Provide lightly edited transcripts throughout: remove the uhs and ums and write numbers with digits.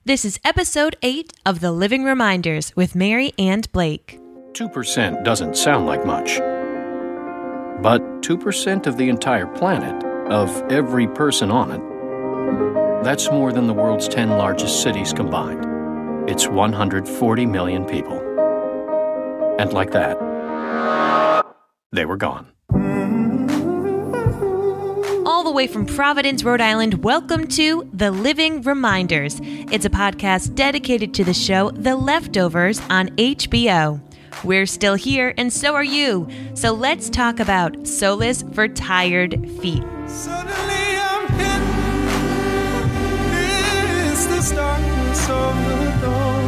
This is episode 8 of The Living Reminders with Mary and Blake. 2% doesn't sound like much. But 2% of the entire planet, of every person on it, that's more than the world's 10 largest cities combined. It's 140 million people. And like that, they were gone. All the way from Providence, Rhode Island, welcome to The Living Reminders. It's a podcast dedicated to the show The Leftovers on HBO. We're still here, and so are you. So let's talk about Solace For Tired Feet. Suddenly I'm hidden. It's this darkness of the dawn,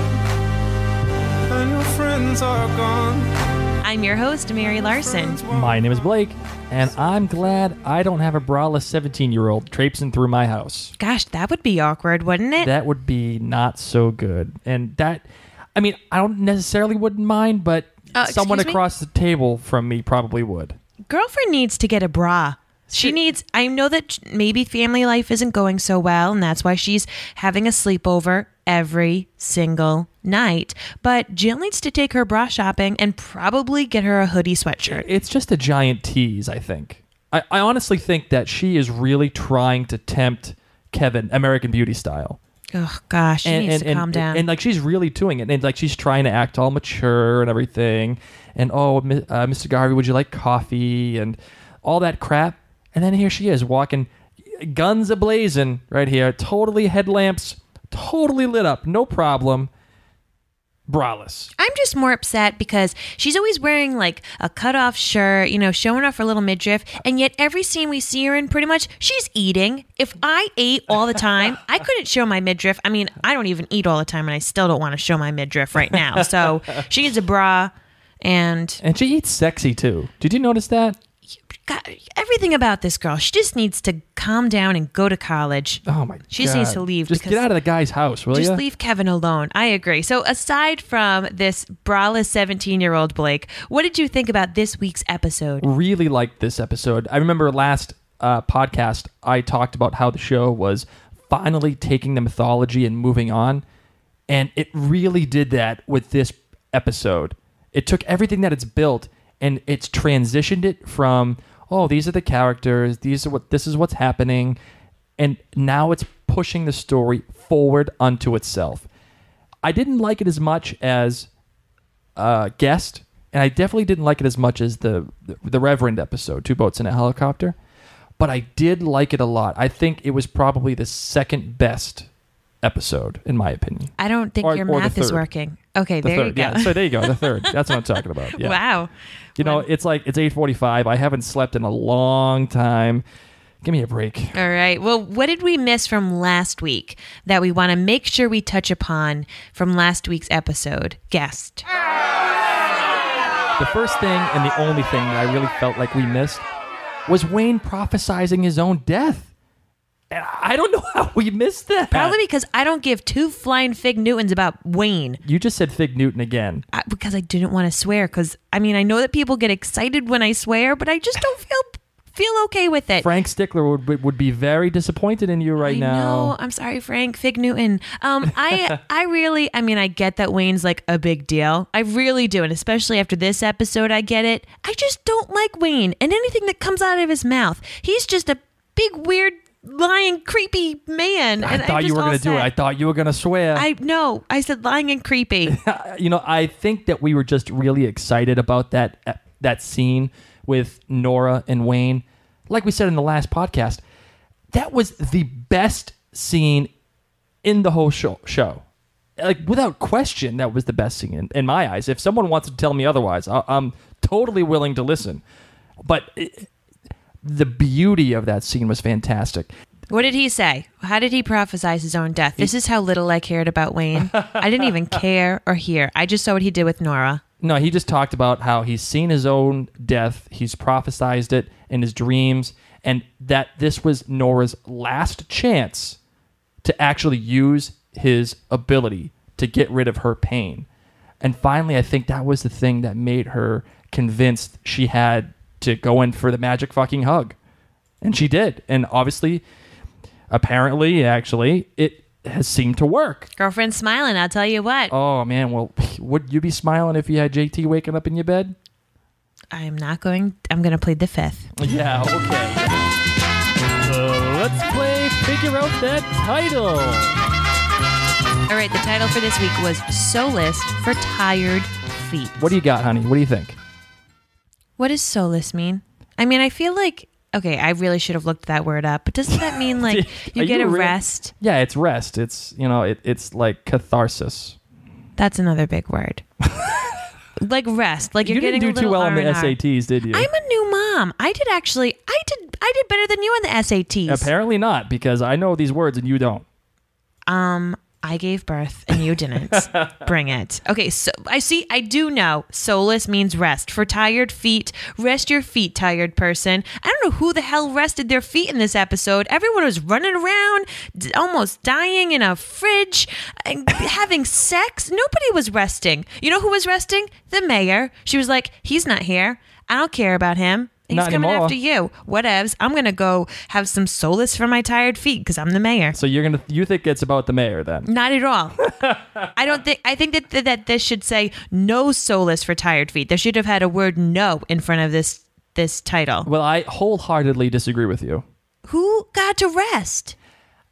and your friends are gone. I'm your host, Mary Larson. My name is Blake, and I'm glad I don't have a braless 17-year-old traipsing through my house. Gosh, that would be awkward, wouldn't it? That would be not so good. And that, I mean, I don't necessarily wouldn't mind, but someone across the table from me probably would. Girlfriend needs to get a bra. She needs, I know that maybe family life isn't going so well, and that's why she's having a sleepover every single night. But Jill needs to take her bra shopping and probably get her a hoodie sweatshirt. It's just a giant tease, I think. I honestly think that she is really trying to tempt Kevin, American Beauty style. Oh, gosh, she needs to calm down. And like, she's really doing it. And like, she's trying to act all mature and everything. And, Mr. Garvey, would you like coffee? And all that crap. And then here she is walking, guns a-blazing right here. Totally headlamps, totally lit up. No problem. Braless. I'm just more upset because she's always wearing like a cutoff shirt, you know, showing off her little midriff. And yet every scene we see her in, pretty much, she's eating. If I ate all the time, I couldn't show my midriff. I mean, I don't even eat all the time, and I still don't want to show my midriff right now. So she needs a bra, and she eats sexy too. Did you notice that? God, everything about this girl, she just needs to calm down and go to college. Oh my God. She just needs to leave. Just get out of the guy's house, will you? Just leave Kevin alone. I agree. So aside from this braless 17-year-old Blake, what did you think about this week's episode? Really liked this episode. I remember last podcast, I talked about how the show was finally taking the mythology and moving on. And it really did that with this episode. It took everything that it's built and it's transitioned it from, oh, these are the characters, this is what's happening, and now it's pushing the story forward unto itself. I didn't like it as much as Guest, and I definitely didn't like it as much as the Reverend episode, Two Boats in a Helicopter, but I did like it a lot. I think it was probably the second best episode, in my opinion. I don't think your math is working. Okay, there you go. Yeah, so there you go, the third. That's what I'm talking about. Yeah. Wow. You know, it's 8:45. I haven't slept in a long time. Give me a break. All right. Well, what did we miss from last week that we want to make sure we touch upon from last week's episode? Guest. The first thing and the only thing that I really felt like we missed was Wayne prophesizing his own death. And I don't know how we missed that. Probably because I don't give two flying fig Newtons about Wayne. You just said Fig Newton again. Because I didn't want to swear. Because, I mean, I know that people get excited when I swear, but I just don't feel okay with it. Frank Stickler would be very disappointed in you right now. No, I'm sorry, Frank. Fig Newton. I get that Wayne's like a big deal. I really do. And especially after this episode, I get it. I just don't like Wayne and anything that comes out of his mouth. He's just a big, weird, lying, creepy man. I thought you were going to do it. I thought you were going to swear. I said lying and creepy. You know, I think that we were just really excited about that scene with Nora and Wayne. Like we said in the last podcast, that was the best scene in the whole show. Like, without question, that was the best scene in my eyes. If someone wants to tell me otherwise, I'm totally willing to listen. But the beauty of that scene was fantastic. What did he say? How did he prophesize his own death? This is how little I cared about Wayne. I didn't even care or hear. I just saw what he did with Nora. No, he just talked about how he's seen his own death. He's prophesized it in his dreams, and that this was Nora's last chance to actually use his ability to get rid of her pain. And finally, I think that was the thing that made her convinced she had to go in for the magic fucking hug. And she did. And obviously, apparently, actually, it has seemed to work. Girlfriend's smiling, I'll tell you what. Oh, man. Well, would you be smiling if you had JT waking up in your bed? I'm going to plead the fifth. Yeah, okay. Let's play Figure Out That Title. All right, the title for this week was Solace for Tired Feet. What do you got, honey? What do you think? What does solace mean? I mean, I feel like, okay, I really should have looked that word up, but doesn't that mean like you get a rest? Yeah, it's rest. It's, it's like catharsis. That's another big word. Like rest. Like you're getting a little You didn't do too well on the R&R. SATs, did you? I'm a new mom. I did better than you on the SATs. Apparently not, because I know these words and you don't. I gave birth and you didn't. Bring it. Okay, so I do know solace means rest. For tired feet, rest your feet, tired person. I don't know who the hell rested their feet in this episode. Everyone was running around, almost dying in a fridge, and having sex. Nobody was resting. You know who was resting? The mayor. She was like, he's not here. I don't care about him. He's Not coming anymore. after you. Whatevs. I'm going to go have some solace for my tired feet because I'm the mayor. So you think it's about the mayor then? Not at all. I think that this should say no solace for tired feet. There should have had a word no in front of this title. Well, I wholeheartedly disagree with you. Who got to rest?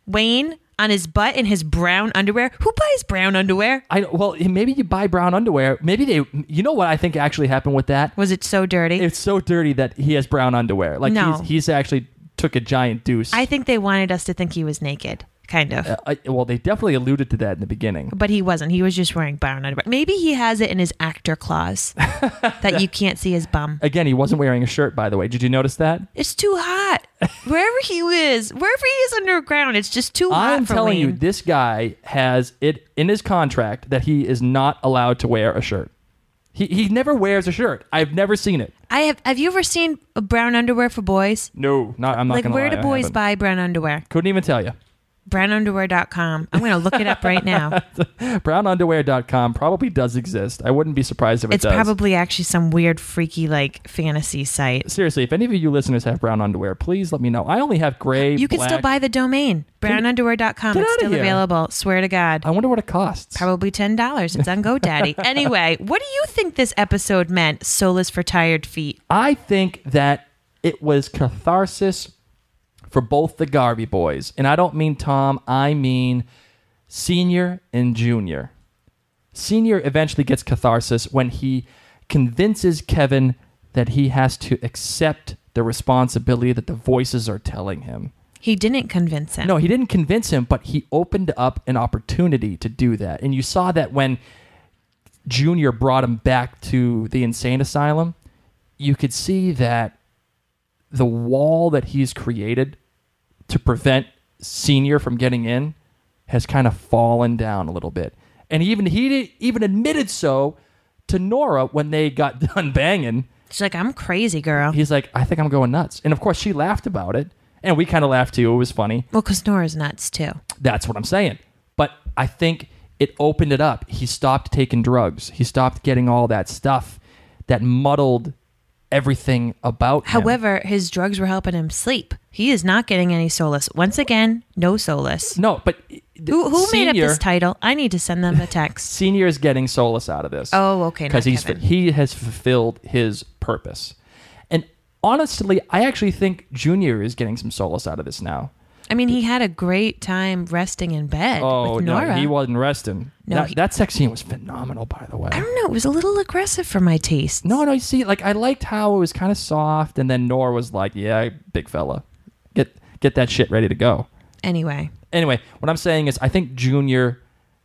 Wayne on his butt in his brown underwear? Who buys brown underwear? Well, maybe you buy brown underwear. Maybe you know what I think actually happened with that? Was it so dirty? It's so dirty that he has brown underwear. Like No. he's actually took a giant deuce. I think they wanted us to think he was naked. Kind of. Well, they definitely alluded to that in the beginning. But he wasn't. He was just wearing brown underwear. Maybe he has it in his actor clause that you can't see his bum. Again, he wasn't wearing a shirt, by the way. Did you notice that? It's too hot. Wherever he is underground, it's just too hot I'm for telling Wayne. you, this guy has it in his contract that he is not allowed to wear a shirt. He never wears a shirt. I've never seen it. Have you ever seen a brown underwear for boys? No, I'm not Like, gonna where lie, do I boys haven't. buy brown underwear? Couldn't even tell you. Brownunderwear.com. I'm going to look it up right now. Brownunderwear.com probably does exist. I wouldn't be surprised if it It's does. probably actually some weird, freaky, like, fantasy site. Seriously, if any of you listeners have brown underwear, please let me know. I only have gray, You can black. still buy the domain. Brownunderwear.com. Get It's outta still here. available. Swear to God. I wonder what it costs. Probably $10. It's on GoDaddy. Anyway, what do you think this episode meant? Solace for tired feet. I think that it was catharsis for both the Garvey boys. And I don't mean Tom, I mean Senior and Junior. Senior eventually gets catharsis when he convinces Kevin that he has to accept the responsibility that the voices are telling him. He didn't convince him. No, he didn't convince him, but he opened up an opportunity to do that. And you saw that when Junior brought him back to the insane asylum, you could see that the wall that he's created to prevent Senior from getting in has kind of fallen down a little bit. And he even admitted so to Nora when they got done banging. She's like, I'm crazy, girl. He's like, I think I'm going nuts. And of course, she laughed about it. And we kind of laughed too. It was funny. Well, because Nora's nuts, too. That's what I'm saying. But I think it opened it up. He stopped taking drugs. He stopped getting all that stuff that muddled everything about him. However, his drugs were helping him sleep. He is not getting any solace. Once again, no solace. No, but Who made up this title? I need to send them a text. Senior is getting solace out of this. Oh, okay. Because Kevin. he has fulfilled his purpose. And honestly, I actually think Junior is getting some solace out of this now. I mean, he had a great time resting in bed with Nora. No, he wasn't resting. No, that sex scene was phenomenal, by the way. I don't know. It was a little aggressive for my taste. No, you see, like, I liked how it was kind of soft, and then Nora was like, yeah, big fella. Get that shit ready to go. Anyway, what I'm saying is I think Junior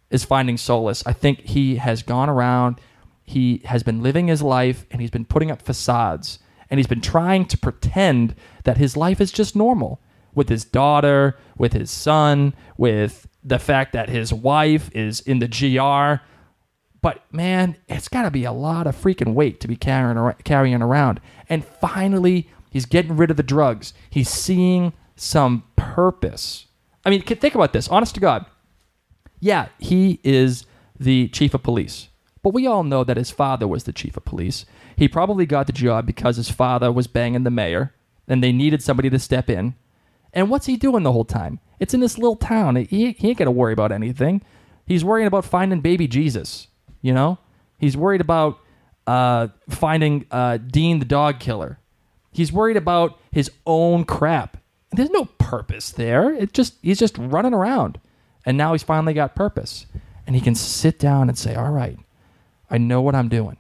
is finding solace. I think he has gone around, he has been living his life, and he's been putting up facades, and he's been trying to pretend that his life is just normal with his daughter, with his son, with the fact that his wife is in the GR. But, man, it's got to be a lot of freaking weight to be carrying around. And finally, he's getting rid of the drugs. He's seeing some purpose. I mean, think about this. Honest to God. Yeah, he is the chief of police. But we all know that his father was the chief of police. He probably got the job because his father was banging the mayor, and they needed somebody to step in. And what's he doing the whole time? It's in this little town. He ain't got to worry about anything. He's worrying about finding baby Jesus, you know? He's worried about finding Dean the dog killer. He's worried about his own crap. There's no purpose there. He's just running around. And now he's finally got purpose. And he can sit down and say, all right, I know what I'm doing.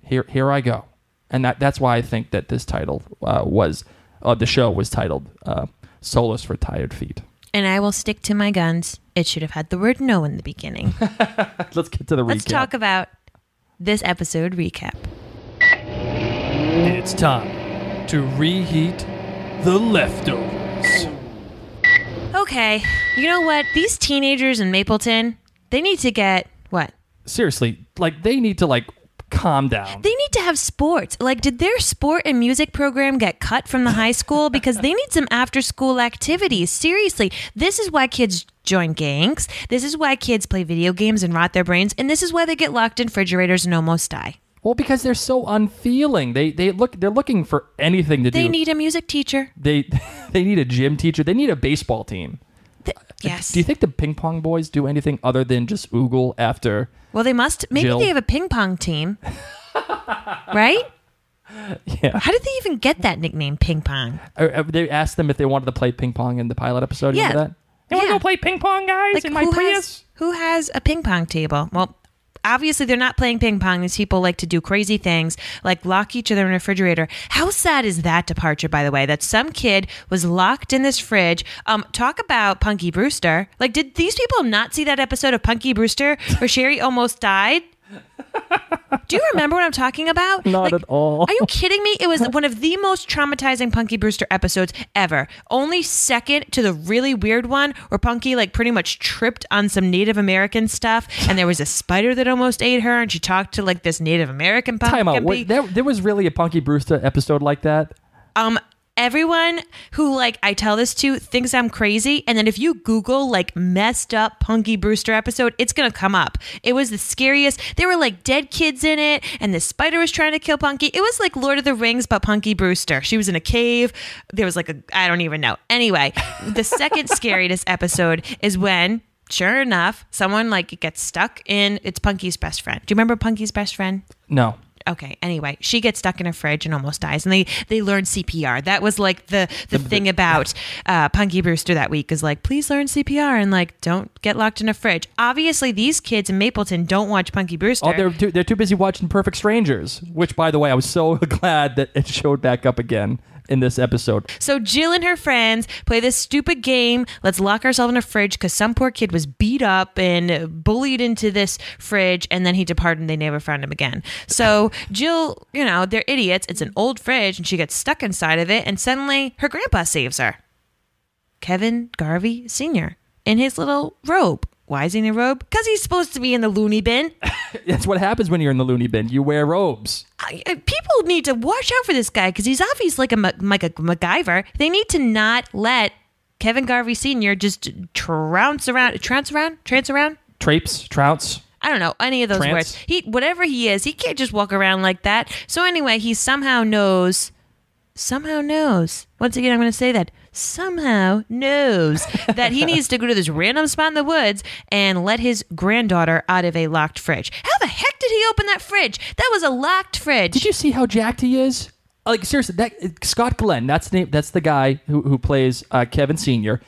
Here I go. And that's why I think that this title the show was titled Solace for Tired Feet. And I will stick to my guns. It should have had the word no in the beginning. Let's get to the recap. Let's talk about this episode recap. It's time to reheat the leftovers. Okay, you know what? These teenagers in Mapleton, they need to get, what? Seriously, they need to, calm down. They need to have sports. Did their sport and music program get cut from the high school? Because they need some after-school activities. Seriously, this is why kids join gangs. This is why kids play video games and rot their brains. And this is why they get locked in refrigerators and almost die. Well, because they're so unfeeling. They're looking for anything to do. They need a music teacher. They need a gym teacher. They need a baseball team. Yes. Do you think the ping pong boys do anything other than just oogle after? Well, they must. Maybe Jill? They have a ping pong team. Right? Yeah. How did they even get that nickname, ping pong? They asked them if they wanted to play ping pong in the pilot episode. Yeah. Remember that? You want to go play ping pong, guys, in my Prius? Who has a ping pong table? Well, obviously they're not playing ping pong. These people like to do crazy things, like lock each other in a refrigerator. How sad is that departure, by the way, that some kid was locked in this fridge? Talk about Punky Brewster. Did these people not see that episode of Punky Brewster where Sherry almost died? Do you remember what I'm talking about? Not at all. Are you kidding me? It was one of the most traumatizing Punky Brewster episodes ever. Only second to the really weird one where Punky pretty much tripped on some Native American stuff and there was a spider that almost ate her and she talked to this Native American pumpkin. Time out. There was really a Punky Brewster episode like that? Everyone who I tell this to thinks I'm crazy, and then if you Google messed up Punky Brewster episode, it's gonna come up. It was the scariest. There were dead kids in it, and the spider was trying to kill Punky. It was like Lord of the Rings, but Punky Brewster. She was in a cave. There was I don't even know. Anyway, the second scariest episode is when, sure enough, someone gets stuck in. It's Punky's best friend. Do you remember Punky's best friend? No. Okay, anyway, she gets stuck in a fridge and almost dies. And they learn CPR. That was the thing about Punky Brewster that week is please learn CPR and don't get locked in a fridge. Obviously, these kids in Mapleton don't watch Punky Brewster. Oh, they're too busy watching Perfect Strangers, which, by the way, I was so glad that it showed back up again in this episode. So Jill and her friends play this stupid game. Let's lock ourselves in a fridge because some poor kid was beat up and bullied into this fridge, and then he departed and they never found him again. So Jill, they're idiots. It's an old fridge and she gets stuck inside of it, and suddenly her grandpa saves her. Kevin Garvey Sr. in his little robe. Why is he in a robe? Because he's supposed to be in the loony bin. That's what happens when you're in the loony bin. You wear robes. People need to watch out for this guy because he's obviously like a MacGyver. They need to not let Kevin Garvey Sr. just trounce around. Trounce. I don't know any of those words. Whatever he is, he can't just walk around like that. So anyway, he somehow knows. Once again, I'm going to say that. Somehow knows that he needs to go to this random spot in the woods and let his granddaughter out of a locked fridge. How the heck did he open that fridge? That was a locked fridge. Did you see how jacked he is? Seriously, Scott Glenn, that's the guy who plays Kevin Sr.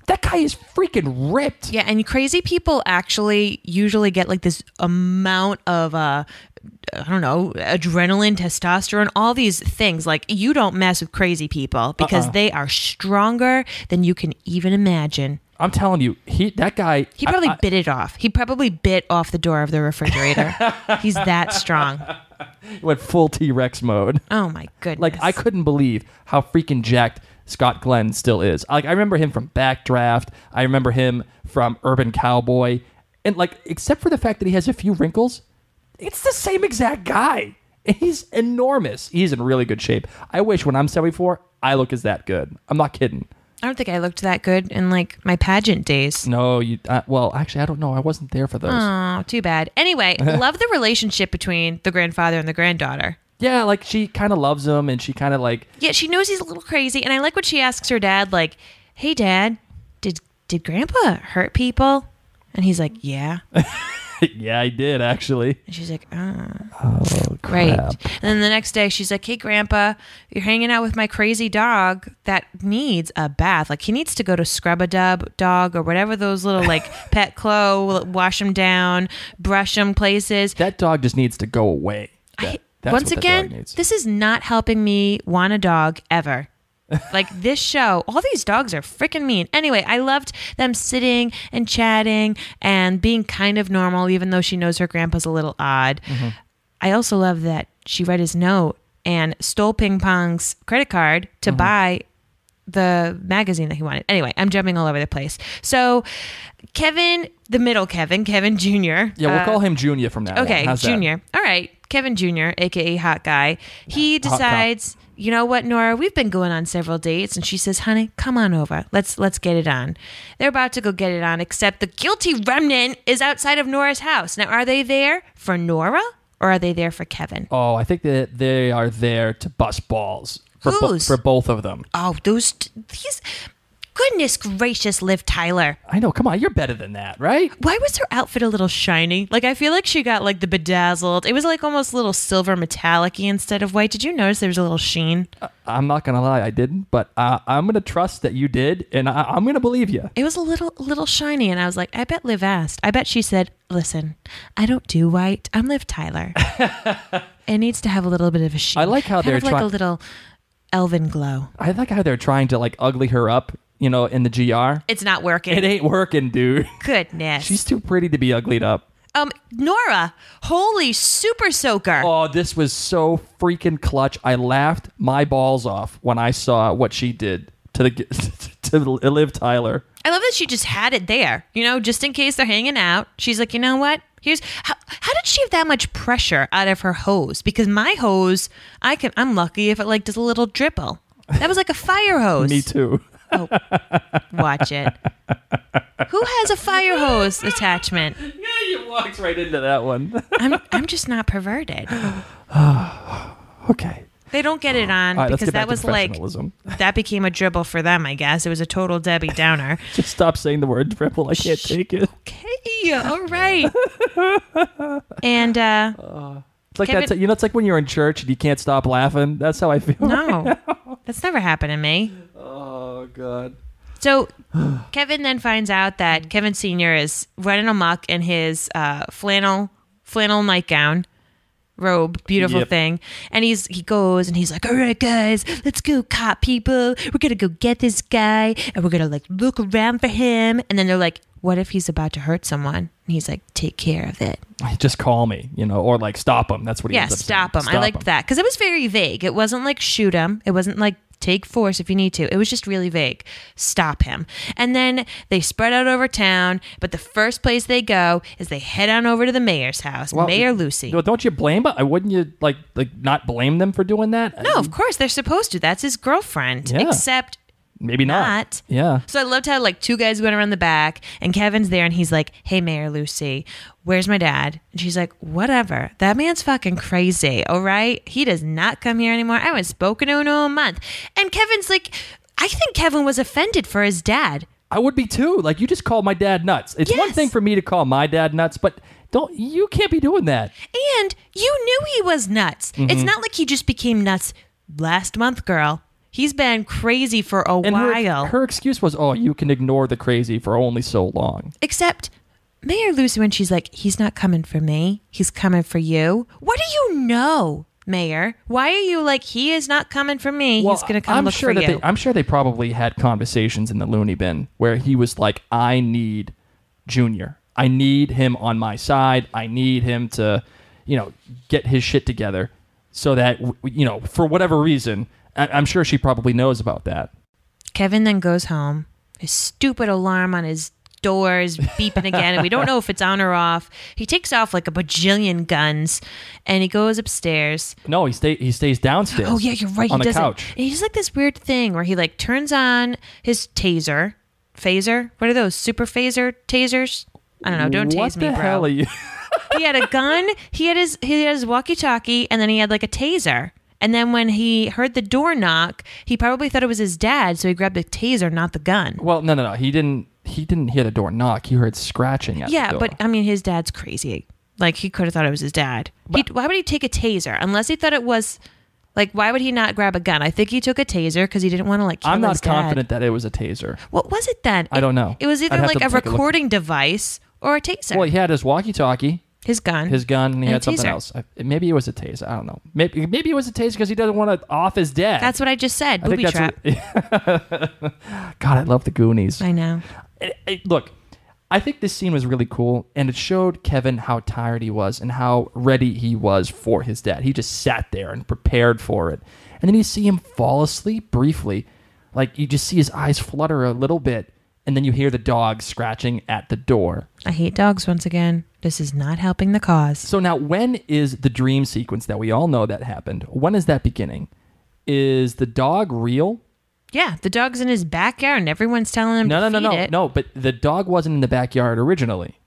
That guy is freaking ripped. Yeah, and crazy people actually usually get this amount of adrenaline, testosterone, all these things. You don't mess with crazy people because they are stronger than you can even imagine. I'm telling you, that guy... He probably bit it off. He probably bit off the door of the refrigerator. He's that strong. He went full T-Rex mode. Oh my goodness. I couldn't believe how freaking jacked Scott Glenn still is. I remember him from Backdraft. I remember him from Urban Cowboy. And except for the fact that he has a few wrinkles... It's the same exact guy. He's enormous. He's in really good shape. I wish when I'm 74, I look as that good. I'm not kidding. I don't think I looked that good in my pageant days. No, you. Well, actually, I don't know. I wasn't there for those. Oh, too bad. Anyway, love the relationship between the grandfather and the granddaughter. Yeah, she kind of loves him, and she kind of Yeah, she knows he's a little crazy, and I like what she asks her dad, hey, Dad, did Grandpa hurt people? And he's like, yeah. Yeah, I did, actually. And she's like, oh, Oh, great. crap. And then the next day, she's like, hey, Grandpa, you're hanging out with my crazy dog that needs a bath. Like, he needs to go to Scrub-A-Dub dog or whatever those little, like, pet clo, wash him down, brush him places. That dog just needs to go away. That's Once what that dog again, needs. this is not helping me want a dog ever. Like this show, all these dogs are freaking mean. Anyway, I loved them sitting and chatting and being kind of normal, even though she knows her grandpa's a little odd. Mm-hmm. I also love that she read his note and stole Ping Pong's credit card to buy the magazine that he wanted. Anyway, I'm jumping all over the place. So Kevin, the middle Kevin Jr. Yeah, we'll call him Junior from now on. Okay, How's that? Junior. All right, Kevin Jr., aka Hot Guy. He decides, you know what, Nora, we've been going on several dates, and she says, honey, come on over. Let's get it on. They're about to go get it on, except the guilty remnant is outside of Nora's house. Now, are they there for Nora or are they there for Kevin? Oh, I think that they are there to bust balls for both of them. Oh, these. Goodness gracious, Liv Tyler. I know. Come on, you're better than that, right? Why was her outfit a little shiny? Like, I feel like she got, like, the bedazzled. It was, like, almost a little silver metallic-y instead of white. Did you notice there was a little sheen? I'm not going to lie, I didn't, but I'm going to trust that you did, and I'm going to believe you. It was a little shiny, and I was like, I bet Liv asked. I bet she said, listen, I don't do white. I'm Liv Tyler. It needs to have a little bit of a sheen. I like how they're like a little elven glow. I like how they're trying to, like, ugly her up, you know, in the GR. It's not working. It ain't working, dude. Goodness. She's too pretty to be uglied up. Nora, holy super soaker. Oh, this was so freaking clutch. I laughed my balls off when I saw what she did to Liv Tyler. I love that she just had it there, you know, just in case they're hanging out. She's like, you know what? Here's how did she have that much pressure out of her hose? Because my hose, I'm lucky if it like does a little dribble. That was like a fire hose. Me too. Oh, watch it. Who has a fire hose attachment? Yeah, you walked right into that one. I'm just not perverted. Okay. They don't get it on right, because that was like that became a dribble for them, I guess. It was a total Debbie Downer. Just stop saying the word dribble. I can't take it. Okay, all right. And it's like Kevin, it's like when you're in church and you can't stop laughing. That's how I feel. No, that's never happened to me. Oh God. So Kevin then finds out that Kevin Sr. is running amok in his flannel nightgown. Robe, beautiful thing. And he goes and he's like, all right, guys, let's go cop people. We're going to go get this guy and we're going to like look around for him. And then they're like, what if he's about to hurt someone? And he's like, take care of it. Just call me, you know, or like stop him. That's what he ends up stop saying. him. I liked that because it was very vague. It wasn't like shoot him. It wasn't like take force if you need to. It was just really vague. Stop him. And then they spread out over town, but the first place they go is they head on over to the mayor's house, Mayor Lucy. Don't you blame her? Wouldn't you like not blame them for doing that? No, of course they're supposed to. That's his girlfriend. Yeah. Except maybe not. Yeah. So I loved how like two guys went around the back and Kevin's there and he's like, hey, Mayor Lucy, where's my dad? And she's like, whatever. That man's fucking crazy. All right. He does not come here anymore. I haven't spoken to him in a month. And Kevin's like, I think Kevin was offended for his dad. I would be too. Like you just called my dad nuts. It's one thing for me to call my dad nuts, but you can't be doing that. And you knew he was nuts. Mm-hmm. It's not like he just became nuts last month, girl. He's been crazy for a while. Her excuse was, you can ignore the crazy for only so long. Except Mayor Lucy, when she's like, he's not coming for me. He's coming for you. What do you know, Mayor? Why are you like, he is not coming for me. He's going to come look for you. I'm sure they probably had conversations in the loony bin where he was like, I need Junior. I need him on my side. I need him to, get his shit together so that, for whatever reason, I'm sure she probably knows about that. Kevin then goes home. His stupid alarm on his door is beeping again, and we don't know if it's on or off. He takes off like a bajillion guns, and he goes upstairs. No, he stays downstairs. Oh, yeah, you're right. On the couch. And he does like this weird thing where he like turns on his taser. Phaser? What are those? Super phaser tasers? I don't know. Don't tase me, bro. What the hell are you? He had a gun. He had his walkie-talkie, and then he had like a taser. And then when he heard the door knock, he probably thought it was his dad, so he grabbed the taser, not the gun. Well, no. He didn't hear the door knock. He heard scratching at the door. Yeah, but I mean, his dad's crazy. Like, he could have thought it was his dad. Why would he take a taser? Unless he thought it was... Like, why would he not grab a gun? I think he took a taser because he didn't want to, like, kill his dad. I'm not confident that it was a taser. What was it then? I don't know. It was either, like, a recording device or a taser. Well, he had his walkie-talkie. His gun, and he had something else. Maybe it was a taser. I don't know. Maybe it was a taser because he doesn't want to off his dad. That's what I just said. Booby trap. God, I love the Goonies. I know. Look, I think this scene was really cool, and it showed Kevin how tired he was and how ready he was for his dad. He just sat there and prepared for it. And then you see him fall asleep briefly. Like, you just see his eyes flutter a little bit, and then you hear the dog scratching at the door. I hate dogs once again. This is not helping the cause. So now, when is the dream sequence that we all know that happened? When is that beginning? Is the dog real? Yeah, the dog's in his backyard and everyone's telling him to feed it. No, but the dog wasn't in the backyard originally.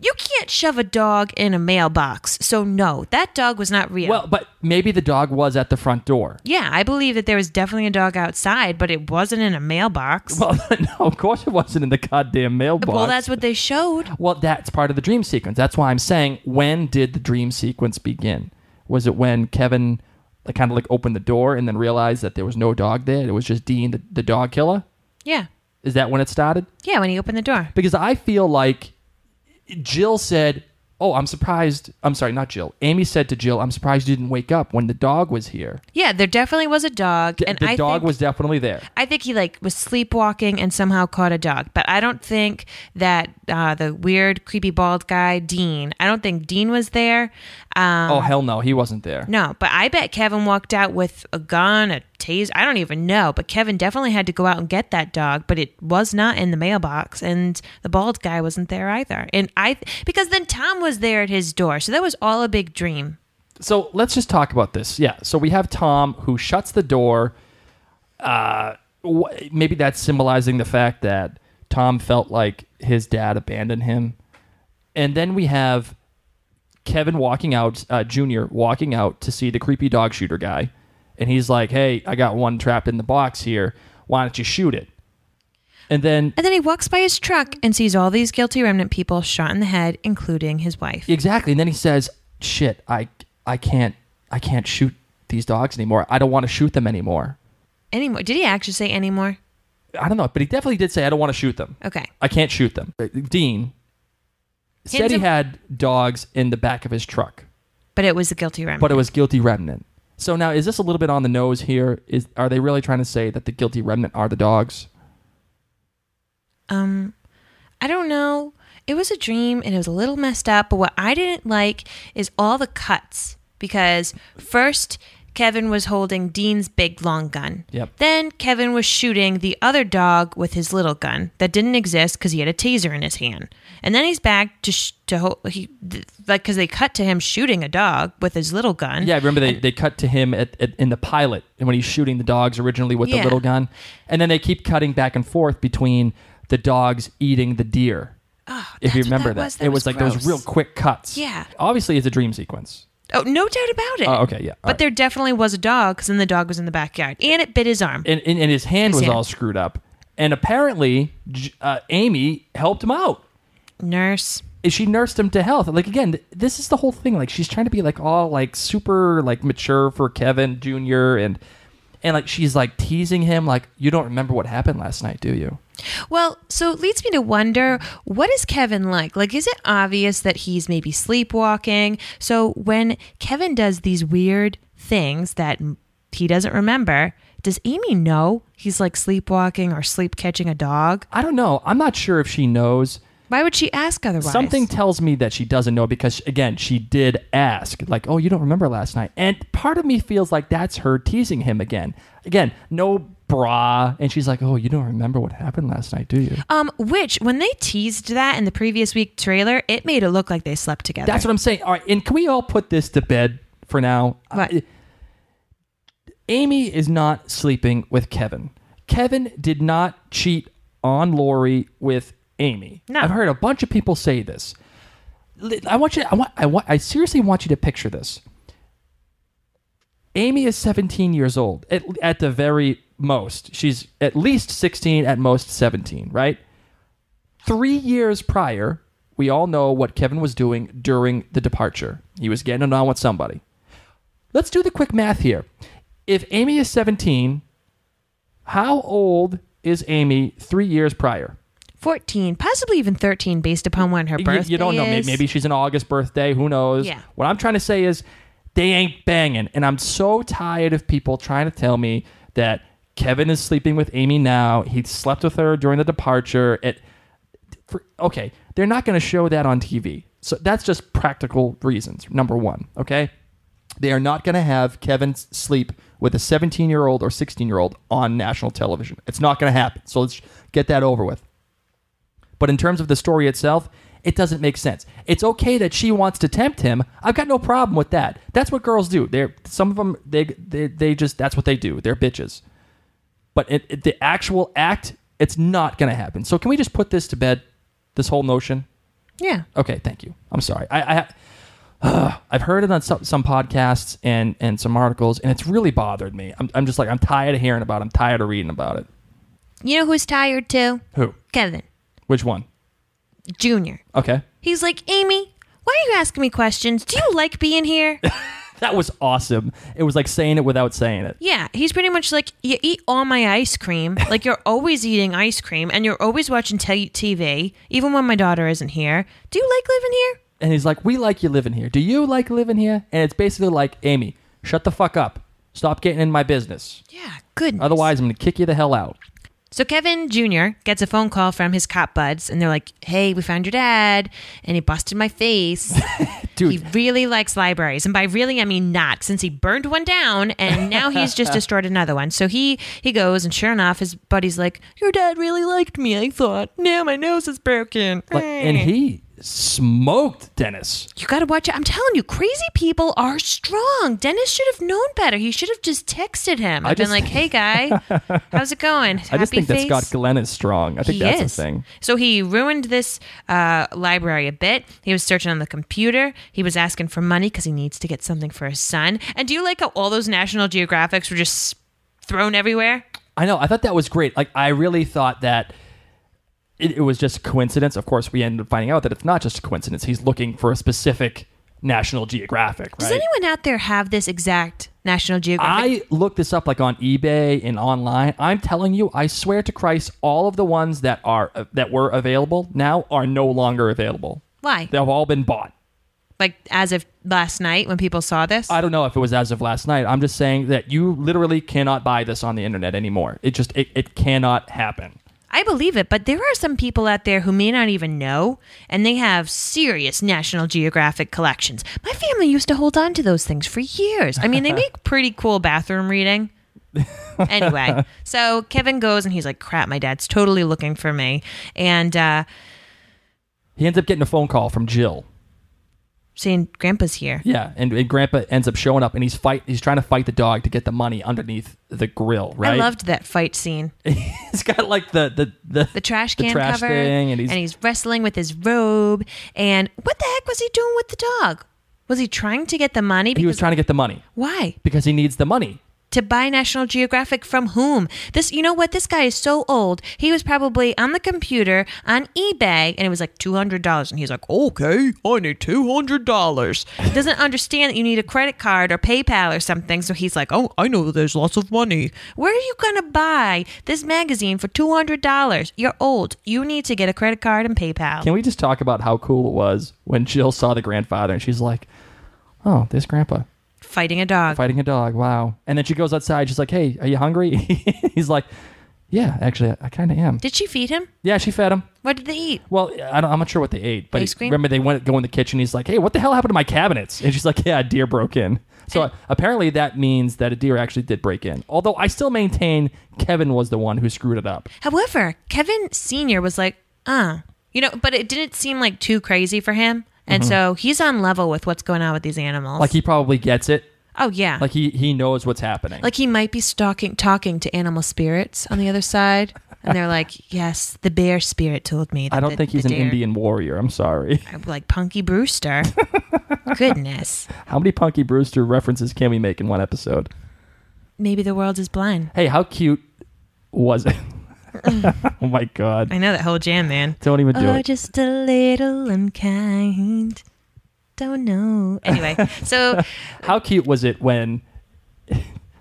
You can't shove a dog in a mailbox, so no, that dog was not real. Well, but maybe the dog was at the front door. Yeah, I believe that there was definitely a dog outside, but it wasn't in a mailbox. Well, no, of course it wasn't in the goddamn mailbox. Well, that's what they showed. Well, that's part of the dream sequence. That's why I'm saying, when did the dream sequence begin? Was it when Kevin kind of opened the door and then realized that there was no dog there? It was just Dean, the dog killer? Yeah. Is that when it started? Yeah, when he opened the door. Because I feel like Jill said, oh, I'm surprised. I'm sorry, not Jill. Amy said to Jill, I'm surprised you didn't wake up when the dog was here. Yeah, there definitely was a dog. And the dog was definitely there. I think he was sleepwalking and somehow caught a dog. But I don't think that the weird, creepy, bald guy, Dean, I don't think Dean was there. Oh, hell no. He wasn't there. No, but I bet Kevin walked out with a gun, a taser. I don't even know. But Kevin definitely had to go out and get that dog. But it was not in the mailbox. And the bald guy wasn't there either. And because then Tom was there at his door. So that was all a big dream. So let's just talk about this. Yeah. So we have Tom who shuts the door. Maybe that's symbolizing the fact that Tom felt like his dad abandoned him. And then we have Kevin walking out, Junior walking out to see the creepy dog shooter guy. And he's like, hey, I got one trapped in the box here. Why don't you shoot it? And then he walks by his truck and sees all these guilty remnant people shot in the head, including his wife. Exactly. And then he says, shit, I can't shoot these dogs anymore. I don't want to shoot them anymore. Anymore? Did he actually say anymore? I don't know, but he definitely did say, I don't want to shoot them. Okay. I can't shoot them. Dean said he had dogs in the back of his truck. But it was a guilty remnant. So now, is this a little bit on the nose here? Are they really trying to say that the guilty remnant are the dogs? I don't know. It was a dream and it was a little messed up, but what I didn't like is all the cuts. Because first, Kevin was holding Dean's big long gun. Yep. Then Kevin was shooting the other dog with his little gun that didn't exist because he had a taser in his hand. And then he's back because they cut to him shooting a dog with his little gun. Yeah, remember they cut to him in the pilot and when he's shooting the dogs originally with the little gun. And then they keep cutting back and forth between the dogs eating the deer. Oh, if you remember that. It was like gross. those real quick cuts. Yeah. Obviously, it's a dream sequence. Oh, no doubt about it. Oh, okay, yeah. But there definitely was a dog because then the dog was in the backyard. And it bit his arm. And his hand was all screwed up. And apparently, Amy helped him out. Nurse. She nursed him to health. Like, again, this is the whole thing. Like, she's trying to be all super mature for Kevin Jr. And she's teasing him you don't remember what happened last night, do you? Well, so it leads me to wonder, what is Kevin like? Is it obvious that he's maybe sleepwalking? So when Kevin does these weird things that he doesn't remember, does Amy know he's sleepwalking or sleep catching a dog? I don't know. I'm not sure if she knows. Why would she ask otherwise? Something tells me that she doesn't know because, again, she did ask. Oh, you don't remember last night. And part of me feels like that's her teasing him again. Again, no bra. And she's like, oh, you don't remember what happened last night, do you? Which, when they teased that in the previous week trailer, it made it look like they slept together. That's what I'm saying. All right, and can we all put this to bed for now? What? Amy is not sleeping with Kevin. Kevin did not cheat on Lori with Amy. No. I've heard a bunch of people say this. I seriously want you to picture this. Amy is 17 years old at the very most. She's at least 16, at most 17, right? 3 years prior, we all know what Kevin was doing during the departure. He was getting it on with somebody. Let's do the quick math here. If Amy is 17, how old is Amy 3 years prior? 14, possibly even 13, based upon when her birthday is. You don't know. Maybe she's an August birthday. Who knows? Yeah. What I'm trying to say is they ain't banging. And I'm so tired of people trying to tell me that Kevin is sleeping with Amy now. He slept with her during the departure. Okay, they're not going to show that on TV. So that's just practical reasons, number one, okay? They are not going to have Kevin sleep with a 17-year-old or 16-year-old on national television. It's not going to happen. So let's get that over with. But in terms of the story itself, it doesn't make sense. It's okay that she wants to tempt him. I've got no problem with that. That's what girls do. Some of them, they just, that's what they do. They're bitches. But the actual act, it's not going to happen. So can we just put this to bed, this whole notion? Yeah. Okay, thank you. I'm sorry. I've heard it on some podcasts and some articles, and it's really bothered me. I'm just like, I'm tired of hearing about it. I'm tired of reading about it. You know who's tired too? Who? Kevin. Which one? Junior. Okay. He's like, Amy, why are you asking me questions? Do you like being here? That was awesome. It was like saying it without saying it. Yeah, he's pretty much like, you eat all my ice cream. Like, you're always eating ice cream, and you're always watching TV, even when my daughter isn't here. Do you like living here? And he's like, we like you living here. Do you like living here? And it's basically like, Amy, shut the fuck up. Stop getting in my business. Yeah, goodness. Otherwise, I'm going to kick you the hell out. So Kevin Jr. gets a phone call from his cop buds, and they're like, hey, we found your dad, and he busted my face. Dude. He really likes libraries. And by really, I mean not, since he burned one down, and now he's just destroyed another one. So he goes, and sure enough, his buddy's like, your dad really liked me, I thought. Now my nose is broken. And he smoked Dennis. You gotta watch it. I'm telling you, crazy people are strong. Dennis should have known better. He should have just texted him. I've been like, hey guy, how's it going? I just think face? that Scott Glenn is strong. I think that's the thing. So he ruined this library a bit. He was searching on the computer. He was asking for money because he needs to get something for his son. And do you like how all those National Geographics were just thrown everywhere? I know. I thought that was great. Like, I really thought that it was just a coincidence. Of course, we ended up finding out that it's not just a coincidence. He's looking for a specific National Geographic, right? Does anyone out there have this exact National Geographic? I looked this up like on eBay and online. I'm telling you, I swear to Christ, all of the ones that were available now are no longer available. Why? They've all been bought. Like as of last night when people saw this? I don't know if it was as of last night. I'm just saying that you literally cannot buy this on the internet anymore. It cannot happen. I believe it, but there are some people out there who may not even know, and they have serious National Geographic collections. My family used to hold on to those things for years. I mean, they make pretty cool bathroom reading. Anyway, so Kevin goes and he's like, crap, my dad's totally looking for me. And he ends up getting a phone call from Jill saying Grandpa's here. Yeah, and Grandpa ends up showing up, and he's trying to fight the dog to get the money underneath the grill, right? I loved that fight scene. He's got like the trash can cover, thing, and he's wrestling with his robe. And what the heck was he doing with the dog? Was he trying to get the money? He was trying to get the money. Why? Because he needs the money. To buy National Geographic from whom? You know what? This guy is so old. He was probably on the computer on eBay, and it was like $200. And he's like, okay, I need $200. Doesn't understand that you need a credit card or PayPal or something. So he's like, oh, I know that there's lots of money. Where are you going to buy this magazine for $200? You're old. You need to get a credit card and PayPal. Can we just talk about how cool it was when Jill saw the grandfather, and she's like, oh, there's Grandpa. Fighting a dog. Wow. And then she goes outside. She's like, hey, are you hungry? He's like, yeah, actually, I kind of am. Did she feed him? Yeah, she fed him. What did they eat? Well, I'm not sure what they ate. But ice cream? Remember, they go in the kitchen. He's like, hey, what the hell happened to my cabinets? And she's like, yeah, a deer broke in. So apparently that means that a deer actually did break in. Although I still maintain Kevin was the one who screwed it up. However, Kevin Sr. was like, but it didn't seem like too crazy for him. And so he's on level with what's going on with these animals. Like he probably gets it. Oh, yeah. Like he knows what's happening. Like he might be talking to animal spirits on the other side And they're like, yes, the bear spirit told me. That I don't think he's an Indian warrior. I'm sorry. Like Punky Brewster. Goodness. How many Punky Brewster references can we make in one episode? Maybe the world is blind. Hey, how cute was it? Oh my God. I know that whole jam, man. Don't even do it. Just a little unkind. Don't know. Anyway, so how cute was it when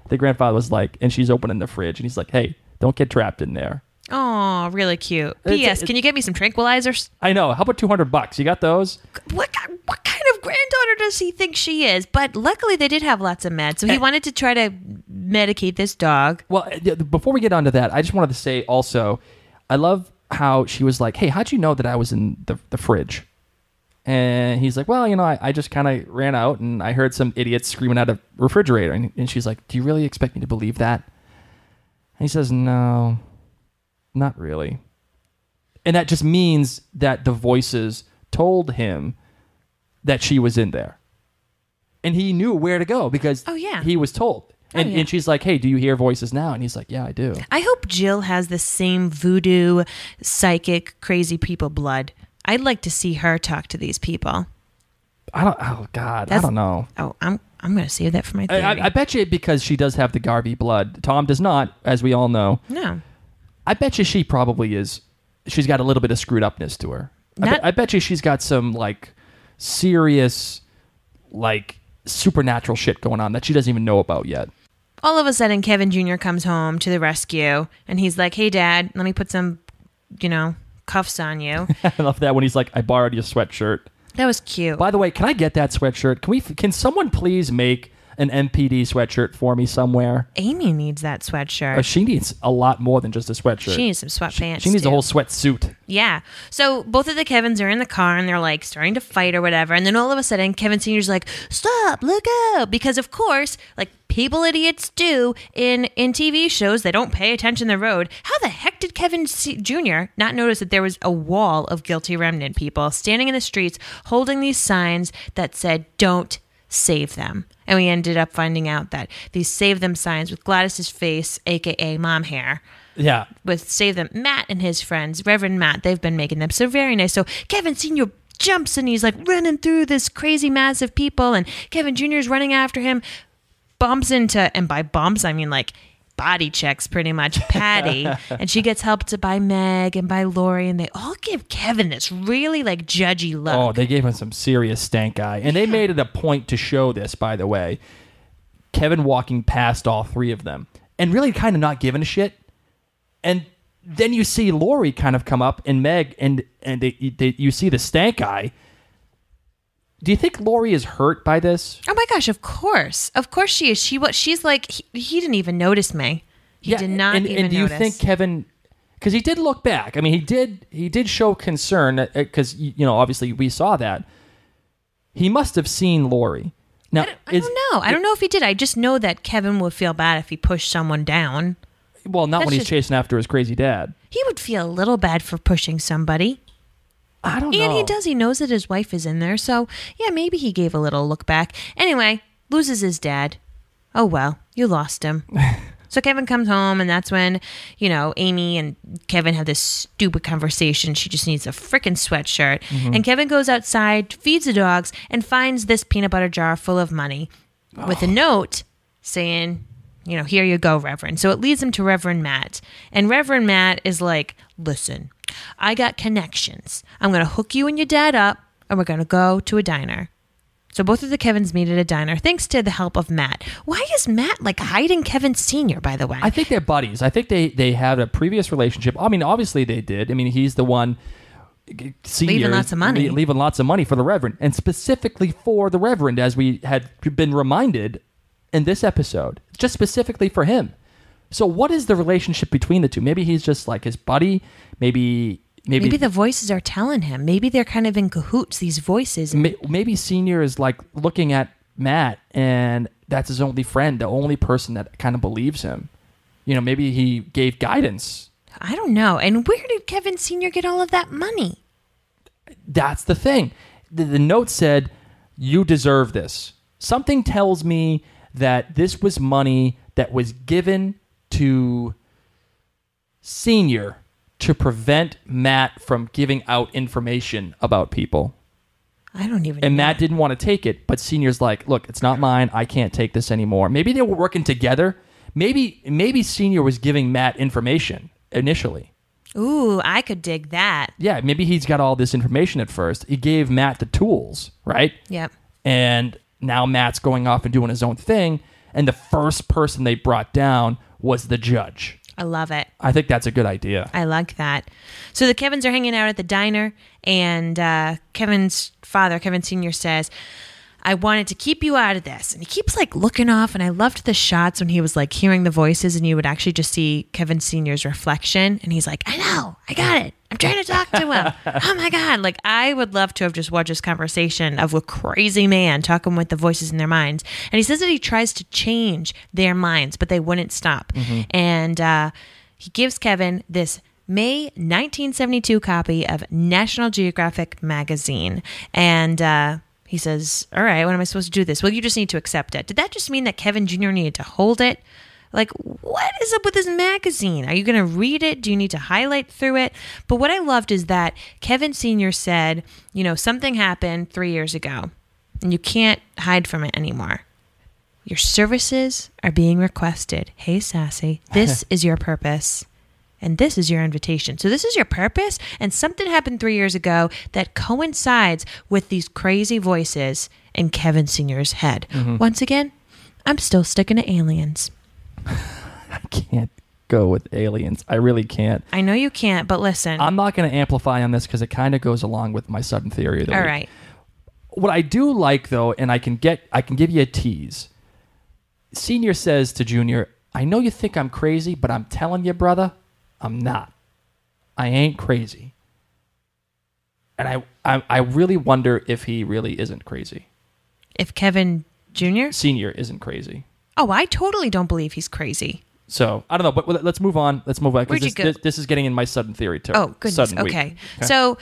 the grandfather was like, and she's opening the fridge, and he's like, hey, don't get trapped in there. Oh, really cute. P.S. Can you get me some tranquilizers? I know. How about $200? You got those? What kind of granddaughter does he think she is? But luckily they did have lots of meds. So he wanted to try to medicate this dog. Well, before we get onto that, I just wanted to say also, I love how she was like, hey, how'd you know that I was in the fridge? And he's like, well, I just kind of ran out and I heard some idiots screaming at a refrigerator. And she's like, do you really expect me to believe that? And he says, no, not really. And that just means that the voices told him that she was in there. And he knew where to go because he was told. And she's like, hey, do you hear voices now? And he's like, yeah, I do. I hope Jill has the same voodoo, psychic, crazy people blood. I'd like to see her talk to these people. I don't know. Oh, I'm going to save that for my theory. I bet you because she does have the Garvey blood. Tom does not, as we all know. No. I bet you she probably is. She's got a little bit of screwed upness to her. I bet you she's got some like serious, like supernatural shit going on that she doesn't even know about yet. All of a sudden, Kevin Jr. comes home to the rescue, and he's like, hey, Dad, let me put some, cuffs on you. I love that when he's like, I borrowed your sweatshirt. That was cute. By the way, can I get that sweatshirt? Can someone please make an MPD sweatshirt for me somewhere? Amy needs that sweatshirt. She needs a lot more than just a sweatshirt. She needs some sweatpants. She needs a whole sweatsuit. Yeah. So both of the Kevins are in the car and they're like starting to fight or whatever. And then all of a sudden, Kevin Sr.'s like, stop, look out. Because of course, like people idiots do in TV shows, they don't pay attention to the road. How the heck did Kevin Jr. not notice that there was a wall of guilty remnant people standing in the streets holding these signs that said, don't save them? And we ended up finding out that these save them signs with Gladys's face, aka mom hair. Yeah. With save them, Matt and his friends, Reverend Matt, they've been making them so very nice. So Kevin Sr. jumps and he's like running through this crazy mass of people, and Kevin Jr. is running after him, bumps into, and by bumps I mean like body checks pretty much, Patty, and she gets helped by Meg and by Lori, and they all give Kevin this really like judgy look. Oh, they gave him some serious stank eye. And they made it a point to show this, by the way. Kevin walking past all three of them and really kind of not giving a shit. And then you see Lori kind of come up and Meg, and you see the stank eye. Do you think Lori is hurt by this? Oh my gosh, of course. Of course she is. She's like, he didn't even notice me. He did not even notice. And do you think Kevin, because he did look back. I mean, he did show concern because, obviously we saw that. He must have seen Lori. Now, I don't know. I don't know if he did. I just know that Kevin would feel bad if he pushed someone down. Well, not when he's chasing after his crazy dad. He would feel a little bad for pushing somebody. I don't know. And he does. He knows that his wife is in there. So, yeah, maybe he gave a little look back. Anyway, loses his dad. Oh, well, you lost him. So Kevin comes home, and that's when, Amy and Kevin have this stupid conversation. She just needs a freaking sweatshirt. Mm-hmm. And Kevin goes outside, feeds the dogs, and finds this peanut butter jar full of money with a note saying, here you go, Reverend. So it leads him to Reverend Matt. And Reverend Matt is like, listen, I got connections. I'm going to hook you and your dad up, and we're going to go to a diner. So both of the Kevins meet at a diner, thanks to the help of Matt. Why is Matt like hiding Kevin Sr., by the way? I think they're buddies. I think they had a previous relationship. I mean, obviously they did. I mean, he's the one, Senior, leaving lots of money. Leaving lots of money for the Reverend, and specifically for the Reverend, as we had been reminded in this episode, just specifically for him. So what is the relationship between the two? Maybe he's just like his buddy. Maybe the voices are telling him. Maybe they're kind of in cahoots, these voices. Maybe Senior is like looking at Matt, and that's his only friend, the only person that kind of believes him. Maybe he gave guidance. I don't know. And where did Kevin Sr. get all of that money? That's the thing. The note said, you deserve this. Something tells me that this was money that was given to Senior to prevent Matt from giving out information about people? I don't even know. And Matt didn't want to take it, but Senior's like, look, it's not mine. I can't take this anymore. Maybe they were working together. Maybe Senior was giving Matt information initially. Ooh, I could dig that. Yeah, maybe he's got all this information at first. He gave Matt the tools, right? Yep. And now Matt's going off and doing his own thing. And the first person they brought down was the judge. I love it. I think that's a good idea. I like that. So the Kevins are hanging out at the diner, and Kevin's father, Kevin Sr., says, I wanted to keep you out of this. And he keeps like looking off, and I loved the shots when he was like hearing the voices and you would actually just see Kevin Sr.'s reflection. And he's like, I know, I got it. I'm trying to talk to him. Oh my God. Like, I would love to have just watched this conversation of a crazy man talking with the voices in their minds. And he says that he tries to change their minds, but they wouldn't stop. Mm-hmm. And he gives Kevin this May 1972 copy of National Geographic magazine. And he says, all right, when am I supposed to do this? Well, you just need to accept it. Did that just mean that Kevin Jr. needed to hold it? Like, what is up with this magazine? Are you going to read it? Do you need to highlight through it? But what I loved is that Kevin Sr. said, you know, something happened 3 years ago, and you can't hide from it anymore. Your services are being requested. Hey, Sassy, this is your purpose. And this is your invitation. So this is your purpose. And something happened 3 years ago that coincides with these crazy voices in Kevin Sr.'s head. Mm-hmm. Once again, I'm still sticking to aliens. I can't go with aliens. I really can't. I know you can't, but listen. I'm not going to amplify on this because it kind of goes along with my sudden theory of the week. All right. What I do like, though, and I can give you a tease. Senior says to Junior, I know you think I'm crazy, but I'm telling you, brother, I'm not. I ain't crazy. And I really wonder if he really isn't crazy. If Kevin Jr.? Senior isn't crazy. Oh, I totally don't believe he's crazy. So, I don't know, but let's move on. Where'd you go? This is getting in my sudden theory too. Oh, goodness. Okay. So,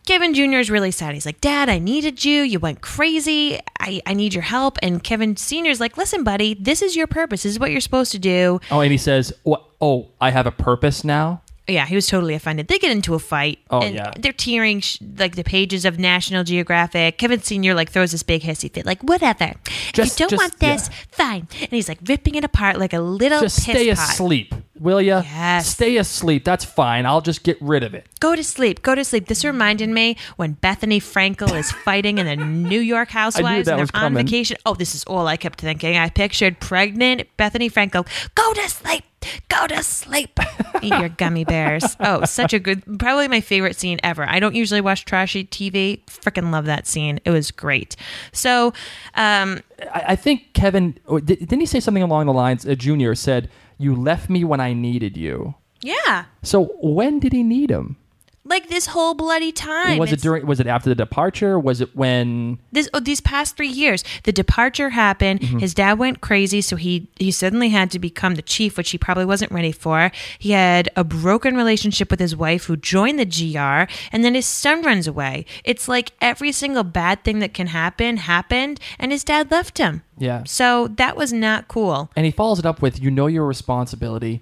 Kevin Jr. is really sad. He's like, Dad, I needed you. You went crazy. I need your help. And Kevin Sr. is like, listen, buddy, this is your purpose. This is what you're supposed to do. Oh, and he says, oh, I have a purpose now? Yeah, he was totally offended. They get into a fight. Oh, and yeah. They're tearing like the pages of National Geographic. Kevin Sr. like throws this big hissy fit. Like, whatever. If you don't want this, fine. And he's like ripping it apart like a little just piss stay pot. asleep, will ya? Yes. Stay asleep. That's fine. I'll just get rid of it. Go to sleep. Go to sleep. This reminded me when Bethany Frankel is fighting in the New York Housewives and they're on vacation. Oh, this is all I kept thinking. I pictured pregnant Bethany Frankel. Go to sleep. Go to sleep. Eat your gummy bears. Oh, such a good, probably my favorite scene ever. I don't usually watch trashy TV. Freaking love that scene. It was great. So, I think Kevin, didn't he say something along the lines, Junior said, you left me when I needed you. Yeah. So when did he need him? Like this whole bloody time. Was it after the departure? Was it when these past 3 years? The departure happened. Mm-hmm. His dad went crazy, so he suddenly had to become the chief, which he probably wasn't ready for. He had a broken relationship with his wife, who joined the GR, and then his son runs away. It's like every single bad thing that can happen happened, and his dad left him. Yeah. So that was not cool. And he follows it up with, you know your responsibility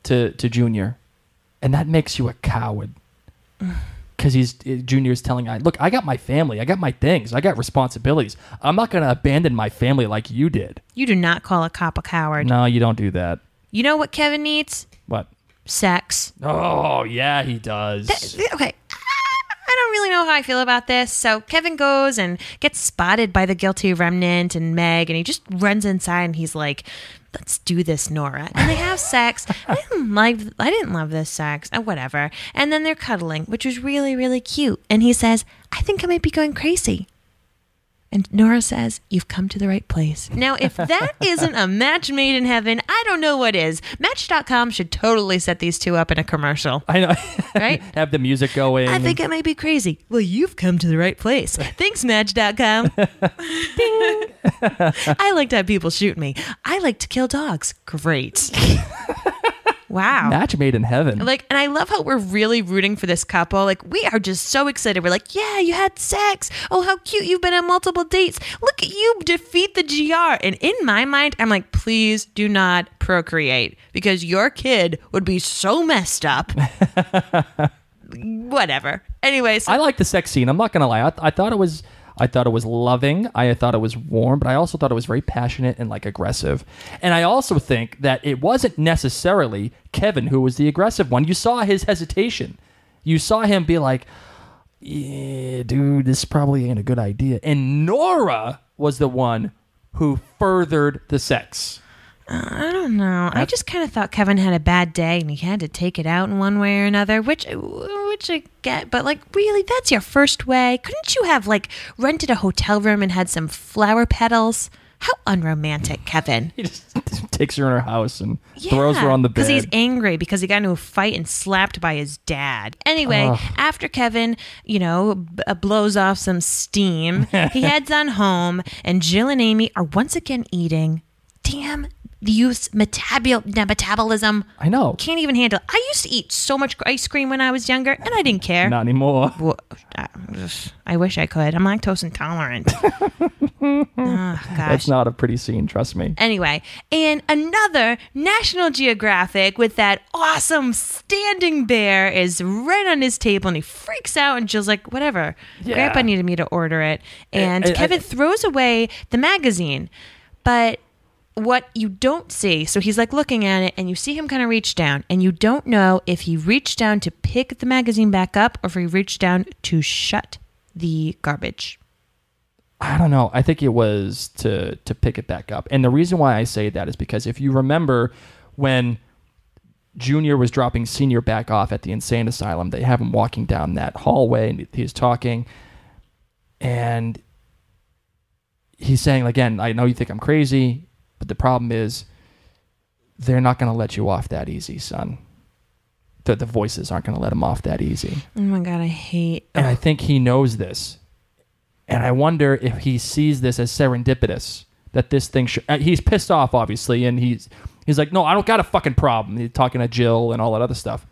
to Junior, and that makes you a coward. Because Junior's telling, look, I got my family, I got my things, I got responsibilities. I'm not going to abandon my family like you did. You do not call a cop a coward. No, you don't do that. You know what Kevin needs? What? Sex. Oh, yeah, he does. Okay. I don't really know how I feel about this. So Kevin goes and gets spotted by the guilty remnant and Meg, and he just runs inside and he's like, let's do this, Nora. And they have sex. I didn't love this sex. Whatever. And then they're cuddling, which was really, really cute. And he says, I think I might be going crazy. And Nora says, you've come to the right place. Now, if that isn't a match made in heaven, I don't know what is. Match.com should totally set these two up in a commercial. I know. Right? Have the music going. I think I might be crazy. Well, you've come to the right place. Thanks, Match.com. Ding. I like to have people shoot me. I like to kill dogs. Great. Wow. Match made in heaven. Like, and I love how we're really rooting for this couple. Like, we are just so excited. We're like, yeah, you had sex. Oh, how cute. You've been on multiple dates. Look at you defeat the GR. And in my mind, I'm like, please do not procreate because your kid would be so messed up. Whatever. Anyways. I like the sex scene. I'm not going to lie. I thought it was loving. I thought it was warm, but I also thought it was very passionate and like aggressive. And I also think that it wasn't necessarily Kevin who was the aggressive one. You saw his hesitation. You saw him be like, yeah, dude, this probably ain't a good idea. And Nora was the one who furthered the sex. I don't know. I just kind of thought Kevin had a bad day and he had to take it out in one way or another, which I get. But like, really, that's your first way. Couldn't you have like rented a hotel room and had some flower petals? How unromantic, Kevin. He just takes her in her house and throws her on the bed. Because he's angry because he got into a fight and slapped by his dad. Anyway, after Kevin, blows off some steam, he heads on home and Jill and Amy are once again eating. Damn. The youth's metabolism. I know. Can't even handle it. I used to eat so much ice cream when I was younger, and I didn't care. Not anymore. Well, I wish I could. I'm lactose intolerant. Oh, gosh. That's not a pretty scene, trust me. Anyway, and another National Geographic with that awesome standing bear is right on his table, and he freaks out, and Jill's like, whatever. Yeah. Grandpa needed me to order it. And Kevin throws away the magazine, but what you don't see, so he's like looking at it and you see him kind of reach down and you don't know if he reached down to pick the magazine back up or if he reached down to shut the garbage. I don't know. I think it was to pick it back up. And the reason why I say that is because if you remember when Junior was dropping Senior back off at the insane asylum, they have him walking down that hallway and he's talking and he's saying, again, I know you think I'm crazy, but the problem is they're not going to let you off that easy, son. The voices aren't going to let him off that easy. Oh my God, I hate... And I think he knows this. And I wonder if he sees this as serendipitous, that this thing... he's pissed off, obviously, and he's like, no, I don't got a fucking problem. He's talking to Jill and all that other stuff.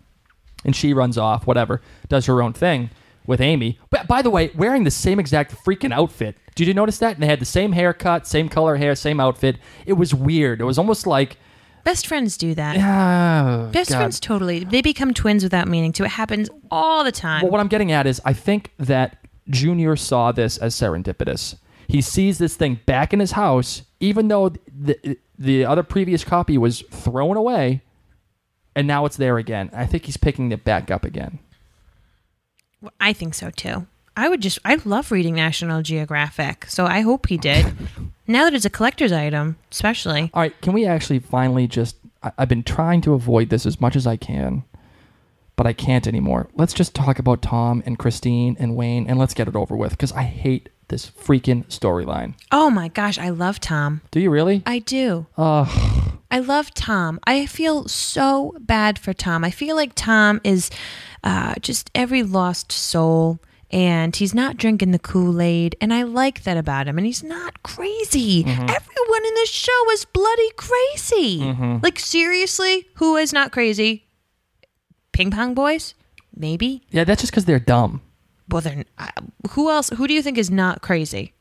And she runs off, whatever, does her own thing with Amy. But by the way, wearing the same exact freaking outfit. Did you notice that? And they had the same haircut, same color hair, same outfit. It was weird. It was almost like... Best friends do that. Best friends totally. They become twins without meaning to. It happens all the time. Well, what I'm getting at is I think that Junior saw this as serendipitous. He sees this thing back in his house, even though the other previous copy was thrown away, and now it's there again. I think he's picking it back up again. Well, I think so too. I love reading National Geographic, so I hope he did. Now that it's a collector's item, especially. All right, can we actually finally just... I've been trying to avoid this as much as I can, but I can't anymore. Let's just talk about Tom and Christine and Wayne, and let's get it over with, because I hate this freaking storyline. Oh my gosh, I love Tom. Do you really? I do. I love Tom. I feel so bad for Tom. I feel like Tom is just every lost soul. And he's not drinking the Kool-Aid. And I like that about him. And he's not crazy. Mm-hmm. Everyone in this show is bloody crazy. Mm-hmm. Like, seriously? Who is not crazy? Ping Pong Boys? Maybe? Yeah, that's just because they're dumb. Well, they're... who else? Who do you think is not crazy?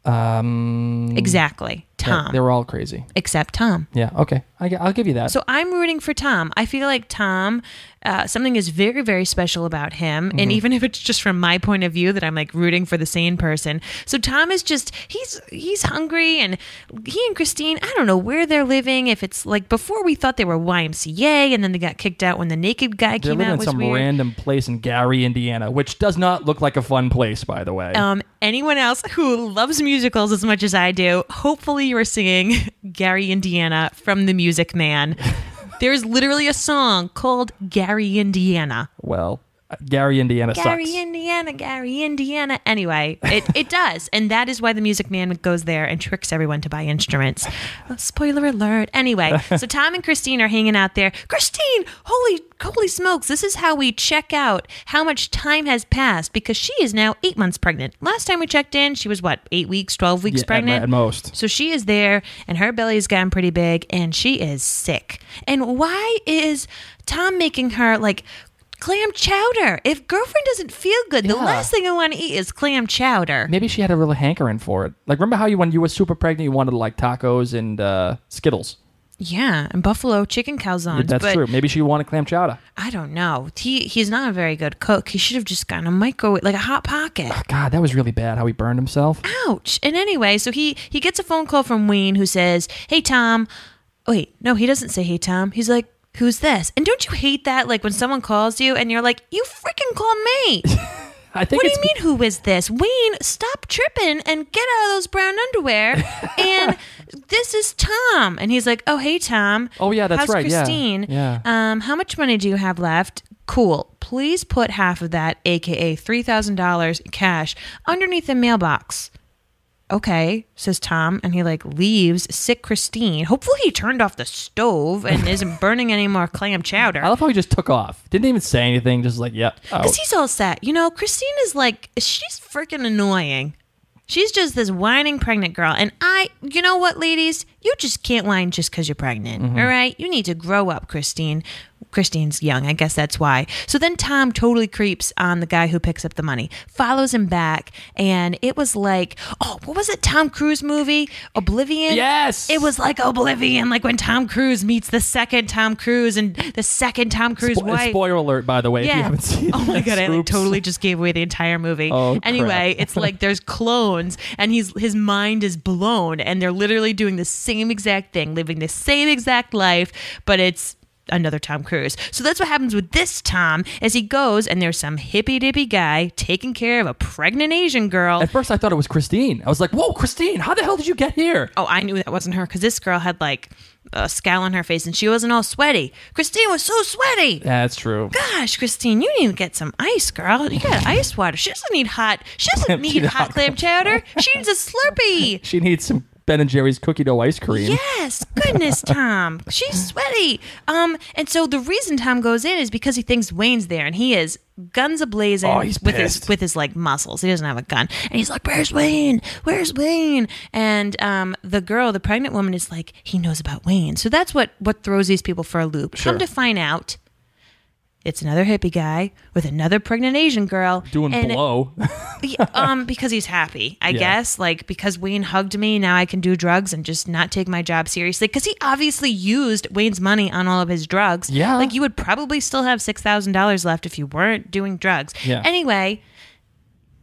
Exactly. Tom. Yeah, they were all crazy. Except Tom. Yeah, okay. I'll give you that. So I'm rooting for Tom. I feel like Tom, something is very, very special about him. Mm-hmm. And even if it's just from my point of view that I'm like rooting for the sane person. So Tom is just, he's hungry, and he and Christine, I don't know where they're living. If it's like before we thought they were YMCA and then they got kicked out when the naked guy came out. They're living in was some weird. random place in Gary, Indiana, which does not look like a fun place, by the way. Anyone else who loves musicals as much as I do, hopefully you are singing Gary, Indiana from The Music Man. There's literally a song called Gary, Indiana. Well, Gary, Indiana sucks. Gary, Indiana. Anyway, it does. And that is why the Music Man goes there and tricks everyone to buy instruments. Oh, spoiler alert. Anyway, so Tom and Christine are hanging out there. Christine, holy smokes. This is how we check out how much time has passed because she is now 8 months pregnant. Last time we checked in, she was 8 weeks, 12 weeks pregnant? At most. So she is there and her belly's gotten pretty big and she is sick. And why is Tom making her clam chowder? If girlfriend doesn't feel good, the last thing I want to eat is clam chowder. Maybe she had a real hankering for it. Remember how when you were super pregnant, you wanted tacos and Skittles? Yeah, and buffalo chicken calzones. That's true. Maybe she wanted clam chowder. I don't know. He's not a very good cook. He should have just gotten a microwave, like a Hot Pocket. Oh, God, that was really bad how he burned himself. Ouch. And anyway, so he gets a phone call from Wayne who says, hey, Tom. Wait, no, he doesn't say, hey, Tom. He's like, who's this? And don't you hate that? When someone calls you and you're like, you freaking called me. I think what do you mean, who is this? Wayne, stop tripping and get out of those brown underwear. And this is Tom. And he's like, oh, hey, Tom. Oh, yeah, that's how's right. Christine? Yeah. How much money do you have left? Cool. Please put half of that, a.k.a. $3,000 cash, underneath the mailbox. Okay, says Tom, and he leaves sick Christine. Hopefully he turned off the stove and isn't burning any more clam chowder. I love how he just took off. Didn't even say anything, just yep. Because he's all set. Christine is she's freaking annoying. She's just this whining pregnant girl. And you know what, ladies? You just can't whine just because you're pregnant, all right? You need to grow up, Christine. Christine's young. I guess that's why. So then Tom totally creeps on the guy who picks up the money, follows him back, and it was what was it? Tom Cruise movie? Oblivion? Yes! It was like Oblivion, when Tom Cruise meets the second Tom Cruise and the second Tom Cruise wife. Spoiler alert, by the way, if you haven't seen it. Oh my God, I totally just gave away the entire movie. Oh, anyway, it's there's clones and his mind is blown and they're literally doing the same exact thing, living the same exact life, but it's another Tom Cruise. So that's what happens with this Tom as he goes and there's some hippy-dippy guy taking care of a pregnant Asian girl. At first I thought it was Christine. I was like, whoa, Christine, how the hell did you get here? Oh, I knew that wasn't her because this girl had a scowl on her face and she wasn't all sweaty. Christine was so sweaty. That's true. Gosh, Christine, you need to get some ice, girl. You got ice water. She doesn't need hot hot clam chowder. She needs a Slurpee. She needs some Ben & Jerry's cookie dough ice cream. Yes, goodness, Tom. She's sweaty. And so the reason Tom goes in is because he thinks Wayne's there, and he is guns ablazing with his muscles. He doesn't have a gun, and he's like, "Where's Wayne? Where's Wayne?" And the pregnant woman, is like, he knows about Wayne. So that's what throws these people for a loop. Sure. Come to find out, it's another hippie guy with another pregnant Asian girl doing blow. Because he's happy, I guess. Because Wayne hugged me, now I can do drugs and just not take my job seriously. Because he obviously used Wayne's money on all of his drugs. Yeah. You would probably still have $6,000 left if you weren't doing drugs. Yeah. Anyway,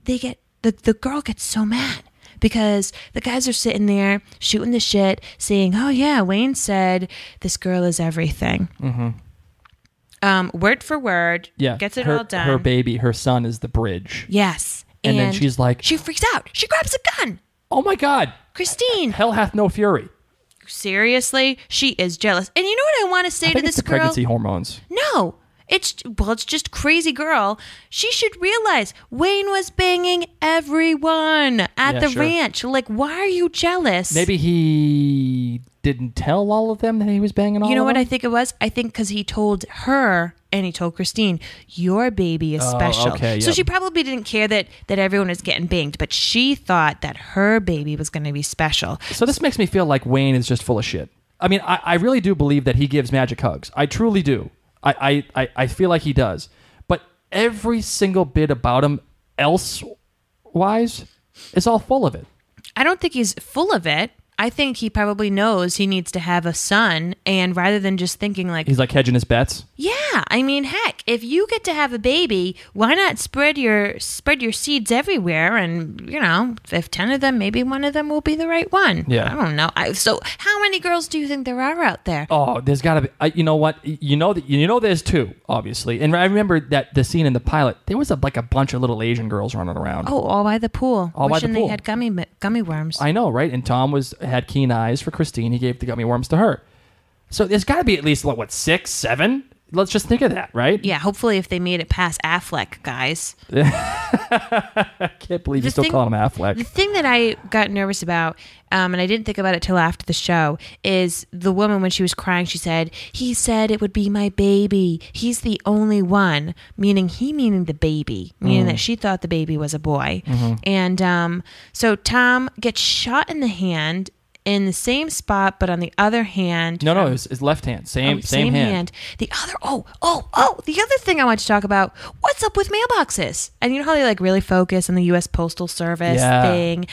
the girl gets so mad. Because the guys are sitting there shooting the shit, saying, "Oh yeah, Wayne said this girl is everything." Mm-hmm. Word for word, gets it all done. Her baby, her son is the bridge. Yes. And then she's like... She freaks out. She grabs a gun. Oh my God. Christine. Hell hath no fury. Seriously? She is jealous. And you know what I want to say to this it's the girl? Pregnancy hormones. No. It's just crazy girl. She should realize Wayne was banging everyone at the ranch. Why are you jealous? Maybe he didn't tell all of them that he was banging all of them? You know what I think it was? I think because he told her and he told Christine, your baby is special. Okay, so she probably didn't care that everyone is getting banged, but she thought that her baby was going to be special. So this makes me feel like Wayne is just full of shit. I mean, I really do believe that he gives magic hugs. I truly do. I feel like he does. But every single bit about him else-wise is all full of it. I don't think he's full of it. I think he probably knows he needs to have a son, and rather than just thinking he's hedging his bets. Yeah, I mean, heck, if you get to have a baby, why not spread your seeds everywhere? And if 10 of them, maybe one of them will be the right one. Yeah, I don't know. So, how many girls do you think there are out there? Oh, there's got to be. You know what? There's two, obviously. And I remember that the scene in the pilot, there was a bunch of little Asian girls running around. Oh, all by the pool, wishing they had gummy worms. I know, right? And Tom had keen eyes for Christine. He gave the gummy worms to her. So there's got to be at least 6, 7 let's just think of that, right? Yeah, hopefully if they made it past Affleck, guys. I can't believe you still call him Affleck. The thing that I got nervous about, and I didn't think about it till after the show, is the woman, when she was crying, she said, he said it would be my baby. He's the only one, meaning the baby, meaning that she thought the baby was a boy. And so Tom gets shot in the hand in the same spot, but on the other hand. No, it was his left hand. Same hand. The other, the other thing I want to talk about, what's up with mailboxes? And you know how they like really focus on the U.S. Postal Service thing?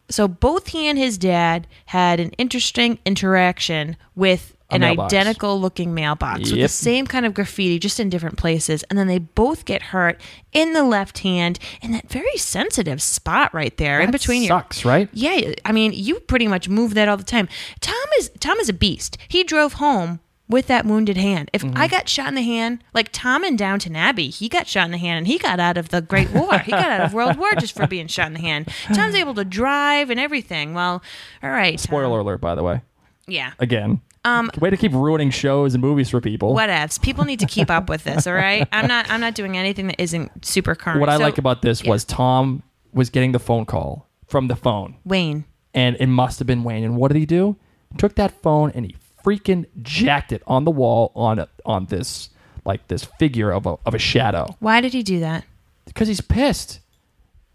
So both he and his dad had an interesting interaction with an identical looking mailbox with the same kind of graffiti, just in different places. And then they both get hurt in the left hand in that very sensitive spot right there in between your. Sucks, right? Yeah, I mean, you pretty much move that all the time. Tom is a beast. He drove home with that wounded hand. If I got shot in the hand, like Tom in Downton Abbey, he got shot in the hand and he got out of the Great War. He got out of World War just for being shot in the hand. Tom's able to drive and everything. Well, all right. Spoiler alert, by the way. Yeah. Again. Way to keep ruining shows and movies for people. Whatevs. People need to keep up with this, all right? I'm not doing anything that isn't super current. What I like about this was Tom was getting the phone call from the phone. Wayne. And it must have been Wayne. And what did he do? Took that phone and he freaking jacked it on the wall on this figure of a shadow. Why did he do that? Because he's pissed.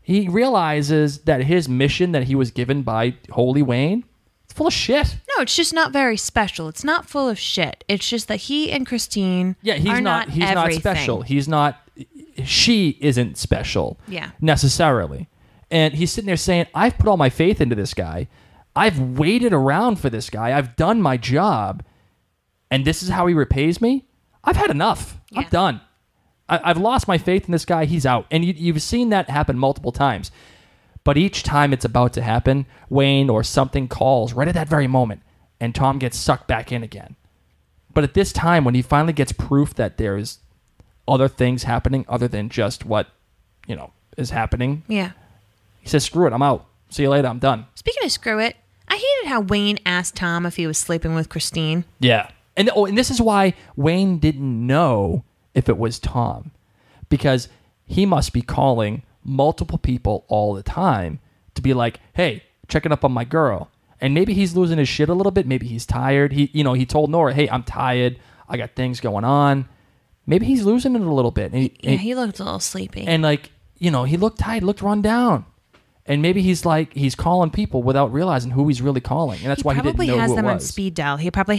He realizes that his mission that he was given by Holy Wayne, it's full of shit. No, it's just not very special. It's not full of shit. It's just that he and Christine he's not special. She isn't special. Yeah. Necessarily. And he's sitting there saying, I've put all my faith into this guy. I've waited around for this guy. I've done my job. And this is how he repays me? I've had enough. Yeah. I'm done. I've lost my faith in this guy. He's out. And you've seen that happen multiple times. But each time it's about to happen, Wayne or something calls right at that very moment, and Tom gets sucked back in again. But at this time, when he finally gets proof that there's other things happening other than just what, is happening, he says, screw it, I'm out. See you later, I'm done. Speaking of screw it, I hated how Wayne asked Tom if he was sleeping with Christine. Yeah. And this is why Wayne didn't know if it was Tom. Because he must be calling multiple people all the time to be like, hey, checking up on my girl. And maybe he's losing his shit a little bit. Maybe he's tired. He told Nora, hey, I'm tired. I got things going on. Maybe he's losing it a little bit. And he looked a little sleepy. And he looked tired, looked run down. And maybe he's calling people without realizing who he's really calling. And that's why he didn't know who it was. He probably has them on speed dial. He probably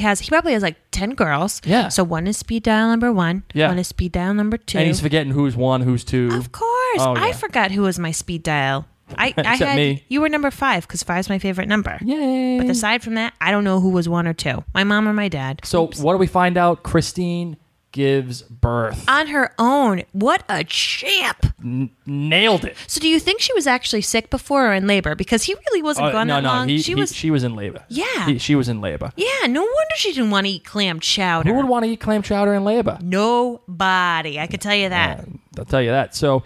has like 10 girls. Yeah. So one is speed dial number 1. Yeah. One is speed dial number 2. And he's forgetting who's 1, who's 2. Of course. Oh, yeah. I forgot who was my speed dial. Except me. You were number 5 because 5 is my favorite number. Yay. But aside from that, I don't know who was 1 or 2. My mom or my dad. So what do we find out? Christine gives birth. On her own. What a champ. Nailed it. So do you think she was actually sick before or in labor? Because he really wasn't gone that long. She was in labor. Yeah. She was in labor. Yeah, no wonder she didn't want to eat clam chowder. Who would want to eat clam chowder in labor? Nobody. I could tell you that. I'll tell you that. So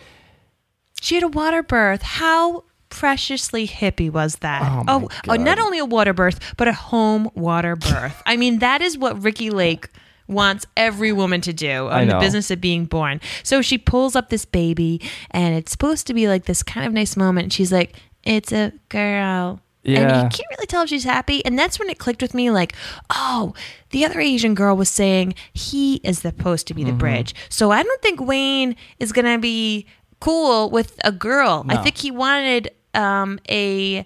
she had a water birth. How preciously hippie was that? Oh, not only a water birth, but a home water birth. I mean, that is what Ricky Lake wants every woman to do in the business of being born. So she pulls up this baby, and it's supposed to be like this kind of nice moment. And she's like, it's a girl. Yeah. And you can't really tell if she's happy. And that's when it clicked with me like, oh, the other Asian girl was saying he is supposed to be the bridge. So I don't think Wayne is going to be cool with a girl. No. I think he wanted a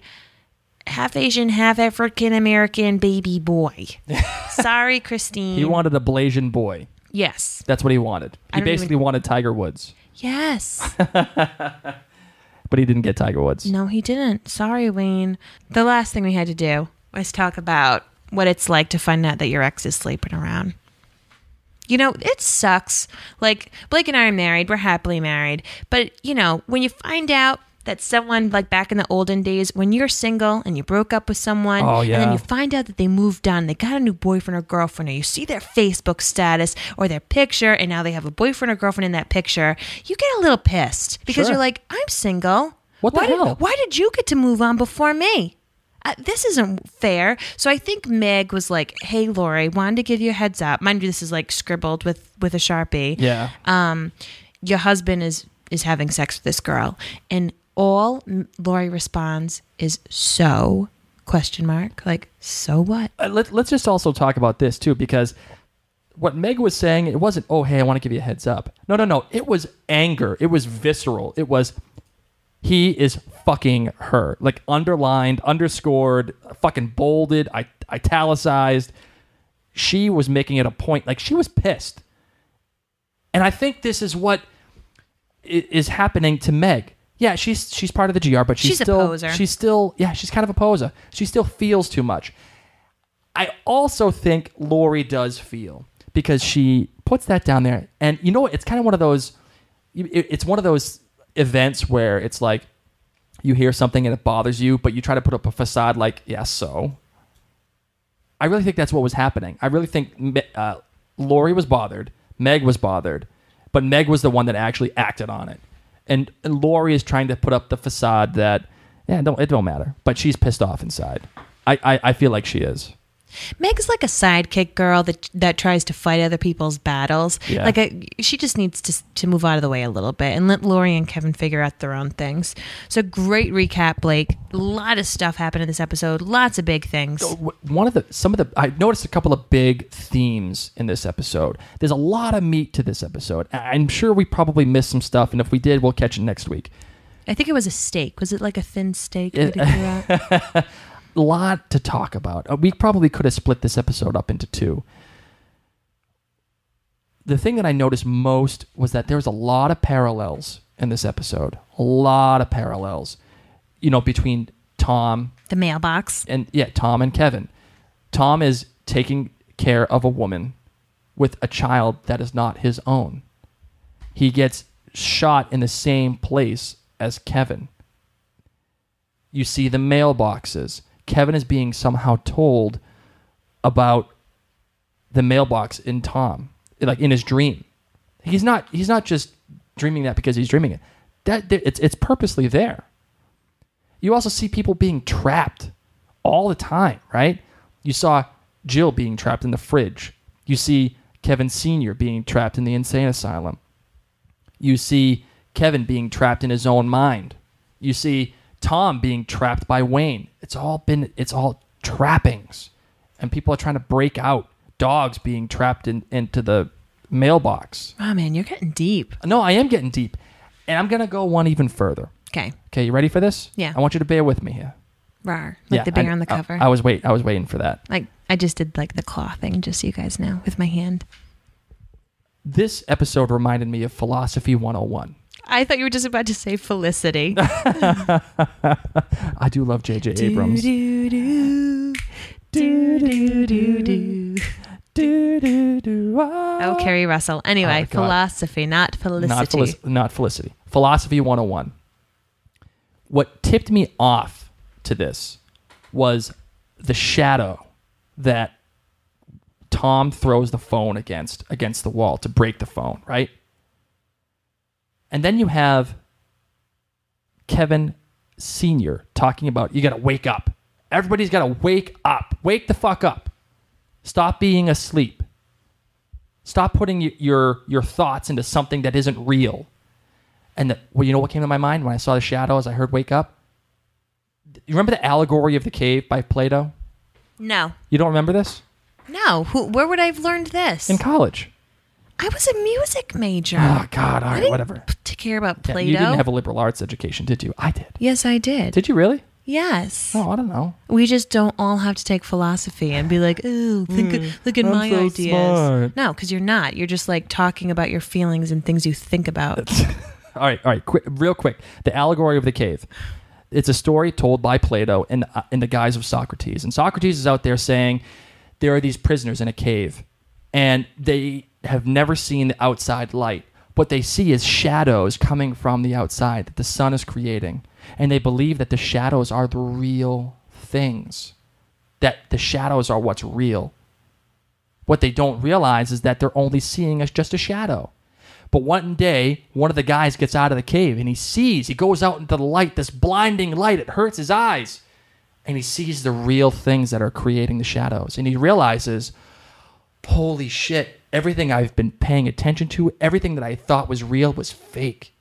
half Asian, half African American baby boy. Sorry, Christine. He wanted a Blasian boy. Yes. That's what he wanted. He basically wanted Tiger Woods. Yes. But he didn't get Tiger Woods. No, he didn't. Sorry, Wayne. The last thing we had to do was talk about what it's like to find out that your ex is sleeping around. It sucks. Like, Blake and I are married. We're happily married. But, when you find out that someone, like back in the olden days, when you're single and you broke up with someone, and then you find out that they moved on, they got a new boyfriend or girlfriend, or you see their Facebook status or their picture, and now they have a boyfriend or girlfriend in that picture, you get a little pissed because you're like, I'm single. What the hell? Why did you get to move on before me? this isn't fair. So I think Meg was like, hey, Lori, wanted to give you a heads up. Mind you, this is like scribbled with a Sharpie. Yeah. Your husband is having sex with this girl. And all Lori responds is so ? Like, so what? Let's just also talk about this too, because what Meg was saying, it wasn't, oh, hey, I want to give you a heads up. No. It was anger. It was visceral. It was, he is fucking her. Like, underlined, underscored, fucking bolded, italicized. She was making it a point. Like, she was pissed. And I think this is what is happening to Meg. Yeah, she's part of the GR, but she's still a poser. She's kind of a poser. She still feels too much. I also think Lori does feel, because she puts that down there. And you know what? It's kind of one of those, it's one of those events where it's like you hear something and it bothers you, but you try to put up a facade like, yeah, so. I really think that's what was happening. I really think Lori was bothered. Meg was bothered. But Meg was the one that actually acted on it. And Lori is trying to put up the facade that, yeah, it don't matter. But she's pissed off inside. I feel like she is. Meg's like a sidekick girl that tries to fight other people's battles. Yeah. Like she just needs to move out of the way a little bit and let Lori and Kevin figure out their own things. So great recap, Blake. A lot of stuff happened in this episode. Lots of big things. I noticed a couple of big themes in this episode. There's a lot of meat to this episode. I'm sure we probably missed some stuff, and if we did, we'll catch it next week. I think it was a steak. Was it like a thin steak? A lot to talk about. We probably could have split this episode up into two. The thing that I noticed most was that there was a lot of parallels in this episode. A lot of parallels, between Tom, the mailbox, and Tom and Kevin. Tom is taking care of a woman with a child that is not his own. He gets shot in the same place as Kevin. You see the mailboxes. Kevin is being somehow told about the mailbox in Tom, like in his dream. He's not just dreaming that because he's dreaming it. It's purposely there. You also see people being trapped all the time, right? You saw Jill being trapped in the fridge. You see Kevin Sr. being trapped in the insane asylum. You see Kevin being trapped in his own mind. You see Tom being trapped by Wayne. It's all trappings. And people are trying to break out. Dogs being trapped into the mailbox. Oh, man, you're getting deep. No, I am getting deep. And I'm going to go one even further. Okay, you ready for this? Yeah. I want you to bear with me here. Rawr. Like the bear on the cover. I was waiting for that. Like, I just did like the claw thing, just so you guys know, with my hand. This episode reminded me of Philosophy 101. I thought you were just about to say Felicity. I do love J.J. Abrams. Oh, Kerry Russell. Anyway, philosophy, not Felicity. Not Felicity. Philosophy 101. What tipped me off to this was the shadow that Tom throws the phone against the wall to break the phone, right? And then you have Kevin Sr. talking about, you got to wake up. Everybody's got to wake up. Wake the fuck up. Stop being asleep. Stop putting your thoughts into something that isn't real. And you know what came to my mind when I saw the shadow as I heard wake up? You remember the Allegory of the Cave by Plato? No. You don't remember this? No. Where would I have learned this? In college. I was a music major. Oh, God. All right, whatever. To care about Plato. You didn't have a liberal arts education, did you? I did. Yes, I did. Did you really? Yes. Oh, I don't know. We just don't all have to take philosophy and be like, oh, look at my so ideas. Smart. No, because you're not. You're just like talking about your feelings and things you think about. All right. Real quick. The Allegory of the Cave. It's a story told by Plato in the guise of Socrates. And Socrates is out there saying there are these prisoners in a cave, and they have never seen the outside light. What they see is shadows coming from the outside that the sun is creating. And they believe that the shadows are the real things, that the shadows are what's real. What they don't realize is that they're only seeing as just a shadow. But one day, one of the guys gets out of the cave and he goes out into the light, this blinding light. It hurts his eyes. and he sees the real things that are creating the shadows. And he realizes, holy shit, everything I've been paying attention to, everything that I thought was real was fake.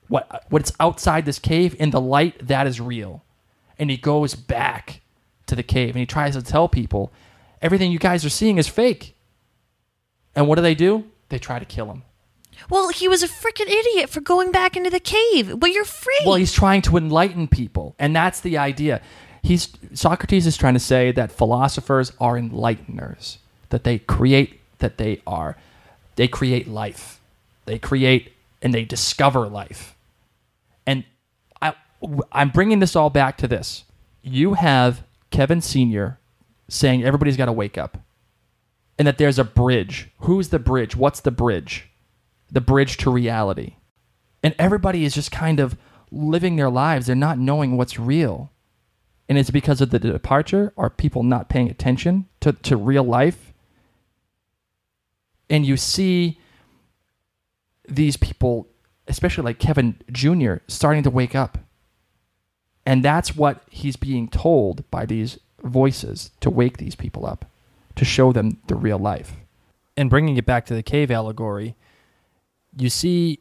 What's outside this cave in the light, that is real. And he goes back to the cave and he tries to tell people, everything you guys are seeing is fake. And what do? They try to kill him. Well, he was a freaking idiot for going back into the cave. But you're free. Well, he's trying to enlighten people, and that's the idea. Socrates is trying to say that philosophers are enlighteners, that they create life. They create and they discover life. And I'm bringing this all back to this. You have Kevin Sr. saying everybody's got to wake up, and that there's a bridge. Who's the bridge? What's the bridge? The bridge to reality. And everybody is just kind of living their lives. They're not knowing what's real. And it's because of the departure, or people not paying attention to real life. And you see these people, especially like Kevin Jr., starting to wake up. And that's what he's being told by these voices, to wake these people up, to show them the real life. And bringing it back to the cave allegory, you see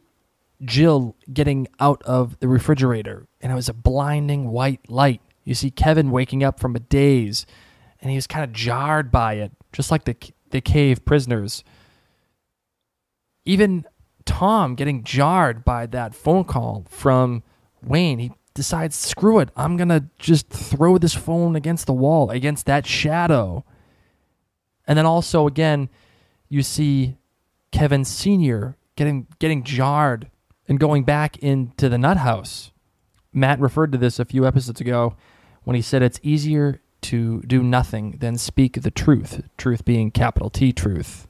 Jill getting out of the refrigerator, and it was a blinding white light. You see Kevin waking up from a daze, and he was kind of jarred by it, just like the cave prisoners. Even Tom getting jarred by that phone call from Wayne. He decides, screw it, I'm going to just throw this phone against the wall, against that shadow. And then also, again, you see Kevin Sr. getting jarred and going back into the nut house. Matt referred to this a few episodes ago when he said it's easier to do nothing than speak the truth, truth being capital T truth.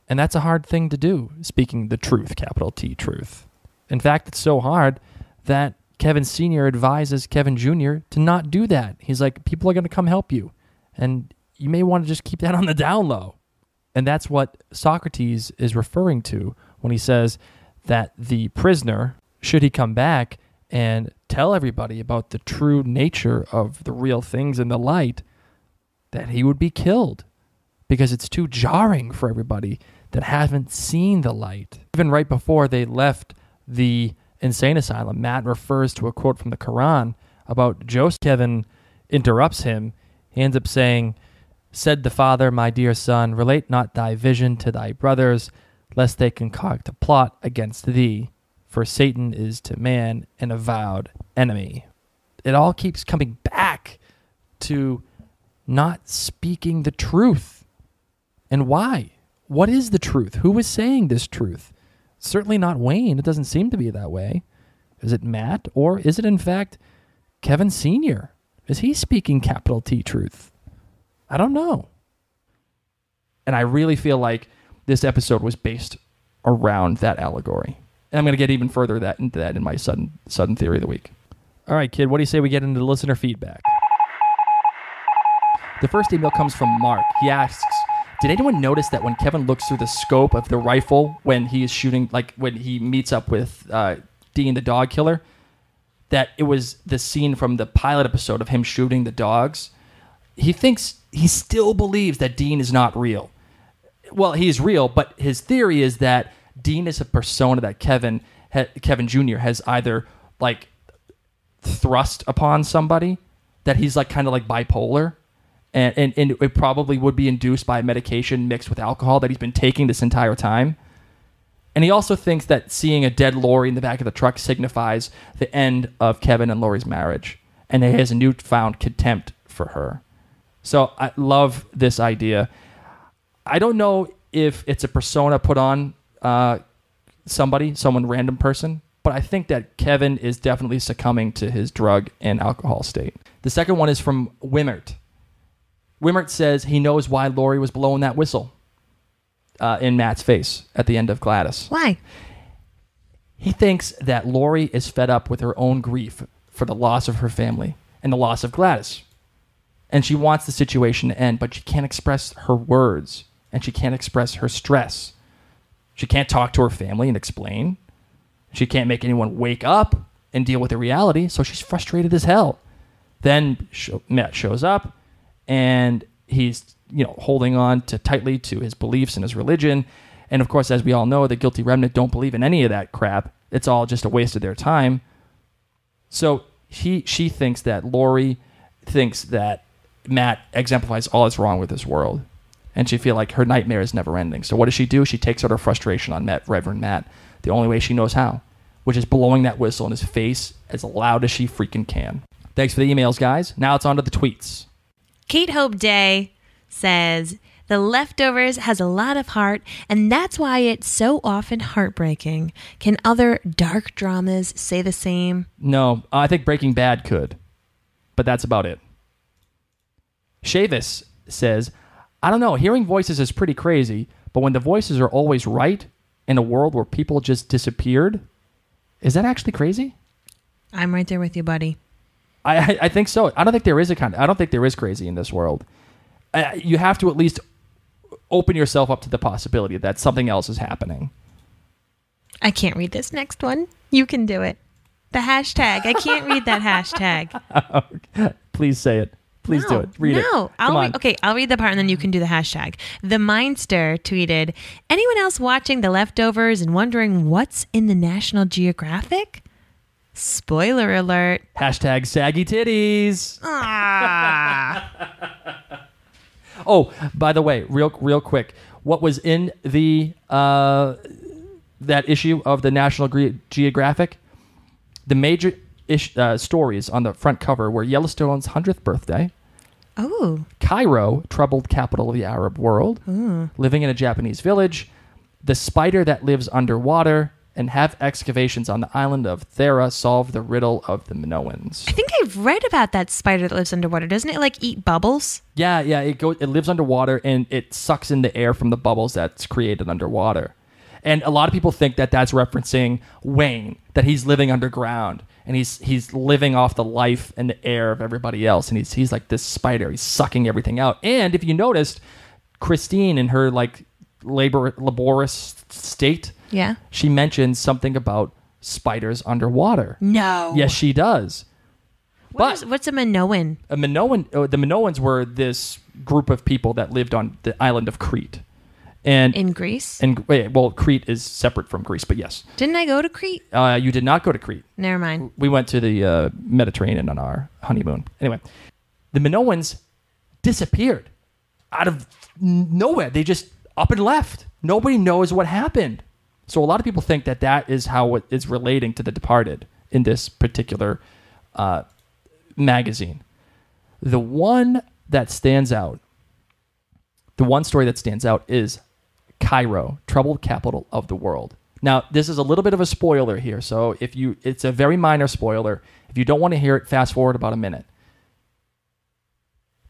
And that's a hard thing to do, speaking the truth, capital T truth. In fact, it's so hard that Kevin Sr. advises Kevin Jr. to not do that. He's like, people are going to come help you, and you may want to just keep that on the down low. And that's what Socrates is referring to when he says that the prisoner, should he come back and tell everybody about the true nature of the real things in the light, that he would be killed, because it's too jarring for everybody that haven't seen the light. Even right before they left the insane asylum, Matt refers to a quote from the Quran about Joseph. Kevin interrupts him. He ends up saying, "Said the father, my dear son, relate not thy vision to thy brothers, lest they concoct a plot against thee, for Satan is to man an avowed enemy." It all keeps coming back to not speaking the truth. And why? What is the truth? Who is saying this truth? Certainly not Wayne. It doesn't seem to be that way. Is it Matt? Or is it, in fact, Kevin Sr.? Is he speaking capital T truth? I don't know. And I really feel like this episode was based around that allegory. And I'm going to get even further into that in my sudden theory of the week. All right, kid, what do you say we get into listener feedback? The first email comes from Mark. He asks, did anyone notice that when Kevin looks through the scope of the rifle when he is shooting, like when he meets up with Dean the dog killer, that it was the scene from the pilot episode of him shooting the dogs? He still believes that Dean is not real. Well, he's real, but his theory is that Dean is a persona that Kevin Jr. has either like thrust upon somebody, that he's like kind of like bipolar, and it probably would be induced by a medication mixed with alcohol that he's been taking this entire time. And he also thinks that seeing a dead Lori in the back of the truck signifies the end of Kevin and Lori's marriage, and that he has a newfound contempt for her. So I love this idea. I don't know if it's a persona put on someone random person, but I think that Kevin is definitely succumbing to his drug and alcohol state. The second one is from Wimmert. Wimmert says he knows why Lori was blowing that whistle in Matt's face at the end of Gladys. Why? He thinks that Lori is fed up with her own grief for the loss of her family and the loss of Gladys. And she wants the situation to end, but she can't express her words, and she can't express her stress. She can't talk to her family and explain. She can't make anyone wake up and deal with the reality, so she's frustrated as hell. Then Matt shows up, and he's holding on tightly to his beliefs and his religion. And of course, as we all know, the guilty remnant don't believe in any of that crap. It's all just a waste of their time. So she thinks that Lori thinks that Matt exemplifies all that's wrong with this world. And she feels like her nightmare is never ending. So what does she do? She takes out her frustration on Reverend Matt the only way she knows how, which is blowing that whistle in his face as loud as she freaking can. Thanks for the emails, guys. Now it's on to the tweets. Kate Hope Day says, The Leftovers has a lot of heart, and that's why it's so often heartbreaking. Can other dark dramas say the same? No, I think Breaking Bad could, but that's about it. Shavis says, I don't know, hearing voices is pretty crazy, but when the voices are always right in a world where people just disappeared, is that actually crazy? I'm right there with you, buddy. I think so. I don't think there is crazy in this world. You have to at least open yourself up to the possibility that something else is happening. I can't read this next one. You can do it. The hashtag. I can't read that hashtag. Please say it. Please do it. Read it. No. I'll read the part and then you can do the hashtag. The Mindster tweeted, anyone else watching The Leftovers and wondering what's in the National Geographic? Spoiler alert. Hashtag saggy titties. Oh, by the way, real quick, what was in the that issue of the National Geographic? The major stories on the front cover were Yellowstone's 100th birthday. Oh. Cairo, troubled capital of the Arab world. Living in a Japanese village. The spider that lives underwater. And have excavations on the island of Thera solve the riddle of the Minoans. I think I've read about that spider that lives underwater. Doesn't it eat bubbles? Yeah. It lives underwater and it sucks in the air from the bubbles that's created underwater. And a lot of people think that that's referencing Wayne, that he's living underground and he's living off the life and the air of everybody else. And he's like this spider. He's sucking everything out. And if you noticed, Christine in her laborious state. Yeah. She mentions something about spiders underwater. No. Yes, she does. What's a Minoan? The Minoans were this group of people that lived on the island of Crete. And in Greece? Crete is separate from Greece, but yes. Didn't I go to Crete? You did not go to Crete. Never mind. We went to the Mediterranean on our honeymoon. Anyway, the Minoans disappeared out of nowhere. They just up and left. Nobody knows what happened. So a lot of people think that is how it is relating to The Departed in this particular magazine. The one story that stands out is Cairo, troubled capital of the world. Now, this is a little bit of a spoiler here, so it's a very minor spoiler. If you don't want to hear it, fast forward about a minute.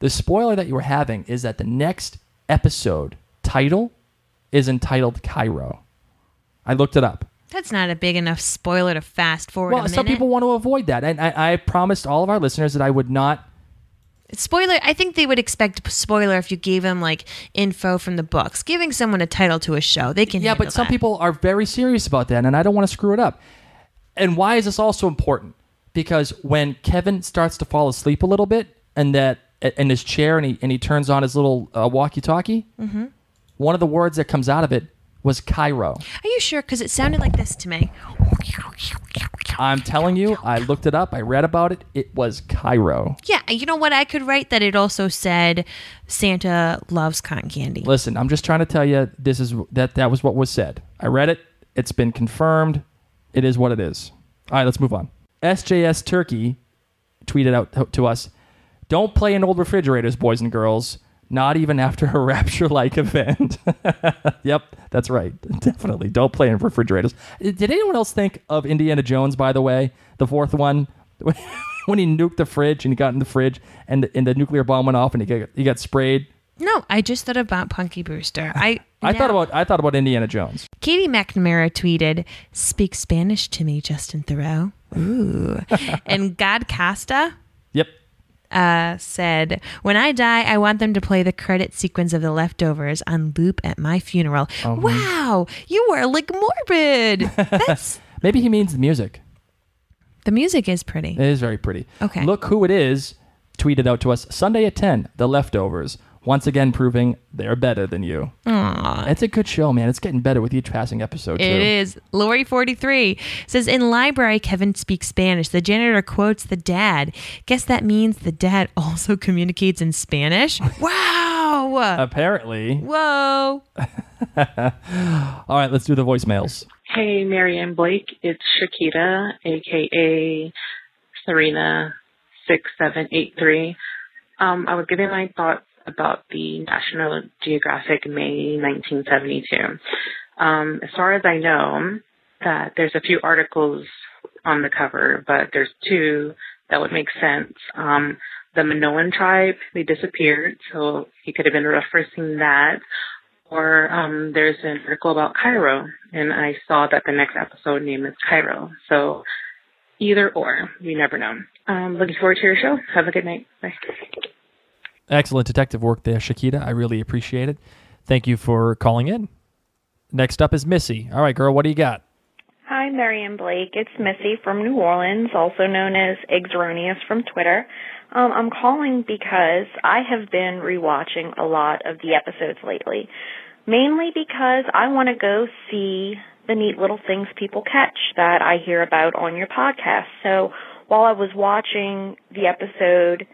The spoiler that you were having is that the next episode title is entitled Cairo. I looked it up. That's not a big enough spoiler to fast forward a minute. Some people want to avoid that. And I promised all of our listeners that I would not. Spoiler, I think they would expect spoiler if you gave them info from the books. Giving someone a title to a show, they can handle but some people are very serious about that, and I don't want to screw it up. And why is this also important? Because when Kevin starts to fall asleep a little bit and that in his chair and he turns on his little walkie-talkie, one of the words that comes out of it was Cairo. Are you sure? Because it sounded like this to me. I'm telling you, I looked it up. I read about it. It was Cairo. Yeah, you know what? I could write that it also said Santa loves cotton candy. Listen, I'm just trying to tell you that was what was said. I read it. It's been confirmed. It is what it is. All right, let's move on. SJS Turkey tweeted out to us, don't play in old refrigerators, boys and girls. Not even after a Rapture-like event. Yep, that's right. Definitely. Don't play in refrigerators. Did anyone else think of Indiana Jones, by the way? The fourth one? When he nuked the fridge and he got in the fridge and the nuclear bomb went off and he got sprayed? No, I just thought about Punky Brewster. I thought about Indiana Jones. Katie McNamara tweeted, "Speak Spanish to me, Justin Theroux." Ooh. And God Costa... Yep. Said, when I die, I want them to play the credit sequence of The Leftovers on loop at my funeral. Wow, you are morbid. That's maybe he means the music. The music is pretty. It is very pretty. Okay. Look who it is. Tweeted out to us Sunday at 10, The Leftovers. Once again proving they're better than you. Aww. It's a good show, man. It's getting better with each passing episode, too. It is. Lori43 says, in library, Kevin speaks Spanish. The janitor quotes the dad. Guess that means the dad also communicates in Spanish? Wow. Apparently. Whoa. All right, let's do the voicemails. Hey, Marianne Blake. It's Shakita, a.k.a. Serena6783. I was giving my thoughts about the National Geographic May 1972. As far as I know, that there's a few articles on the cover, but there's two that would make sense. The Minoan tribe, they disappeared, so he could have been referencing that. Or there's an article about Cairo, and I saw that the next episode name is Cairo. So either or, we never know. Looking forward to your show. Have a good night. Bye. Excellent detective work there, Shakita. I really appreciate it. Thank you for calling in. Next up is Missy. All right, girl, what do you got? Hi, Marianne Blake. It's Missy from New Orleans, also known as Exeronius from Twitter. I'm calling because I have been rewatching a lot of the episodes lately, mainly because I want to go see the neat little things people catch that I hear about on your podcast. So while I was watching the episode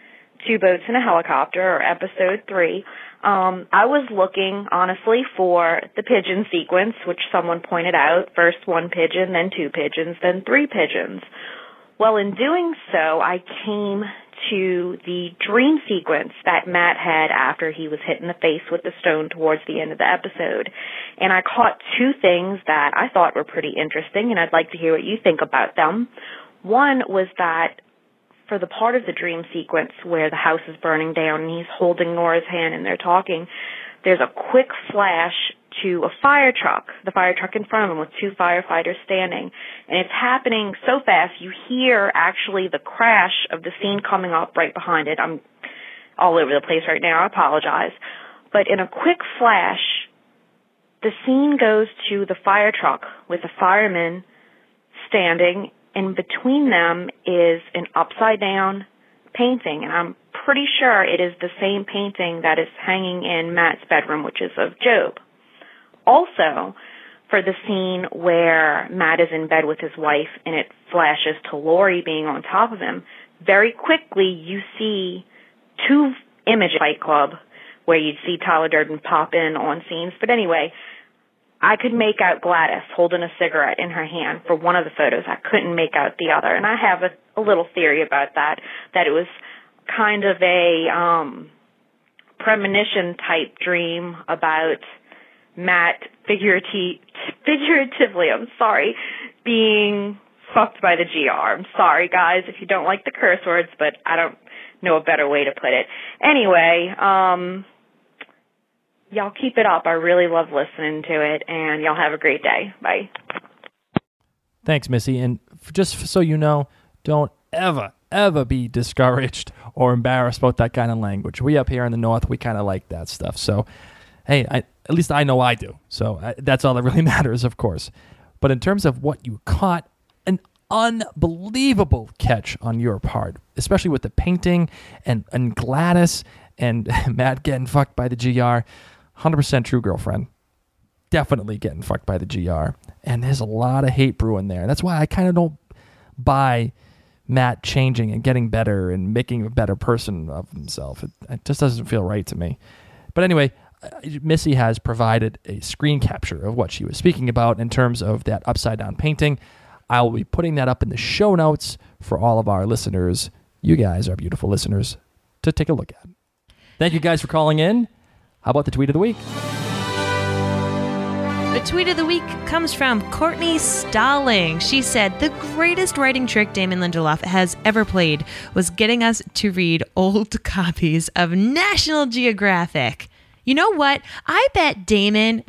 Two Boats and a Helicopter, or episode 3, I was looking, honestly, for the pigeon sequence, which someone pointed out. First 1 pigeon, then 2 pigeons, then 3 pigeons. Well, in doing so, I came to the dream sequence that Matt had after he was hit in the face with the stone towards the end of the episode. And I caught 2 things that I thought were pretty interesting, and I'd like to hear what you think about them. One was that for the part of the dream sequence where the house is burning down and he's holding Nora's hand and they're talking, there's a quick flash to a fire truck, the fire truck in front of him with 2 firefighters standing. And it's happening so fast, you hear actually the crash of the scene coming up right behind it. I'm all over the place right now, I apologize. But in a quick flash, the scene goes to the fire truck with the firemen standing, and between them is an upside-down painting, and I'm pretty sure it is the same painting that is hanging in Matt's bedroom, which is of Job. Also, for the scene where Matt is in bed with his wife and it flashes to Lori being on top of him, very quickly you see 2 images of Fight Club where you'd see Tyler Durden pop in on scenes. But anyway, I could make out Gladys holding a cigarette in her hand for one of the photos. I couldn't make out the other. And I have a little theory about that it was kind of a premonition type dream about Matt figuratively, being fucked by the GR. I'm sorry, guys, if you don't like the curse words, but I don't know a better way to put it. Anyway, y'all keep it up. I really love listening to it, and y'all have a great day. Bye. Thanks, Missy. And just so you know, don't ever be discouraged or embarrassed about that kind of language. We up here in the North, we kind of like that stuff. So, hey, at least I know I do. So that's all that really matters, of course. But in terms of what you caught, an unbelievable catch on your part, especially with the painting and Gladys and Matt getting fucked by the GR. 100% true, girlfriend. Definitely getting fucked by the GR. And there's a lot of hate brewing there. That's why I kind of don't buy Matt changing and getting better and making a better person of himself. It just doesn't feel right to me. But anyway, Missy has provided a screen capture of what she was speaking about in terms of that upside-down painting. I will be putting that up in the show notes for all of our listeners. You guys are beautiful listeners to take a look at. Thank you guys for calling in. How about the tweet of the week? The tweet of the week comes from Courtney Stalling. She said, the greatest writing trick Damon Lindelof has ever played was getting us to read old copies of National Geographic. You know what? I bet Damon,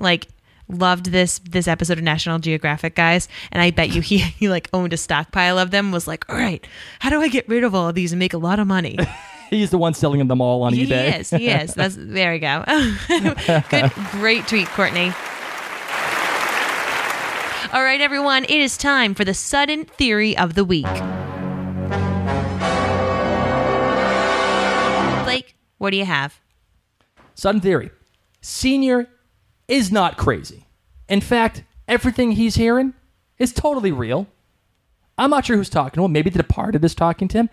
loved this episode of National Geographic, guys, and I bet you he owned a stockpile of them, was like, all right, how do I get rid of all of these and make a lot of money? He's the one selling them all on eBay. He is. There we go. Great tweet, Courtney. All right, everyone, it is time for the sudden theory of the week. What do you have? Sudden theory. Senior is not crazy. In fact, everything he's hearing is totally real. I'm not sure who's talking to him. Maybe the departed is talking to him.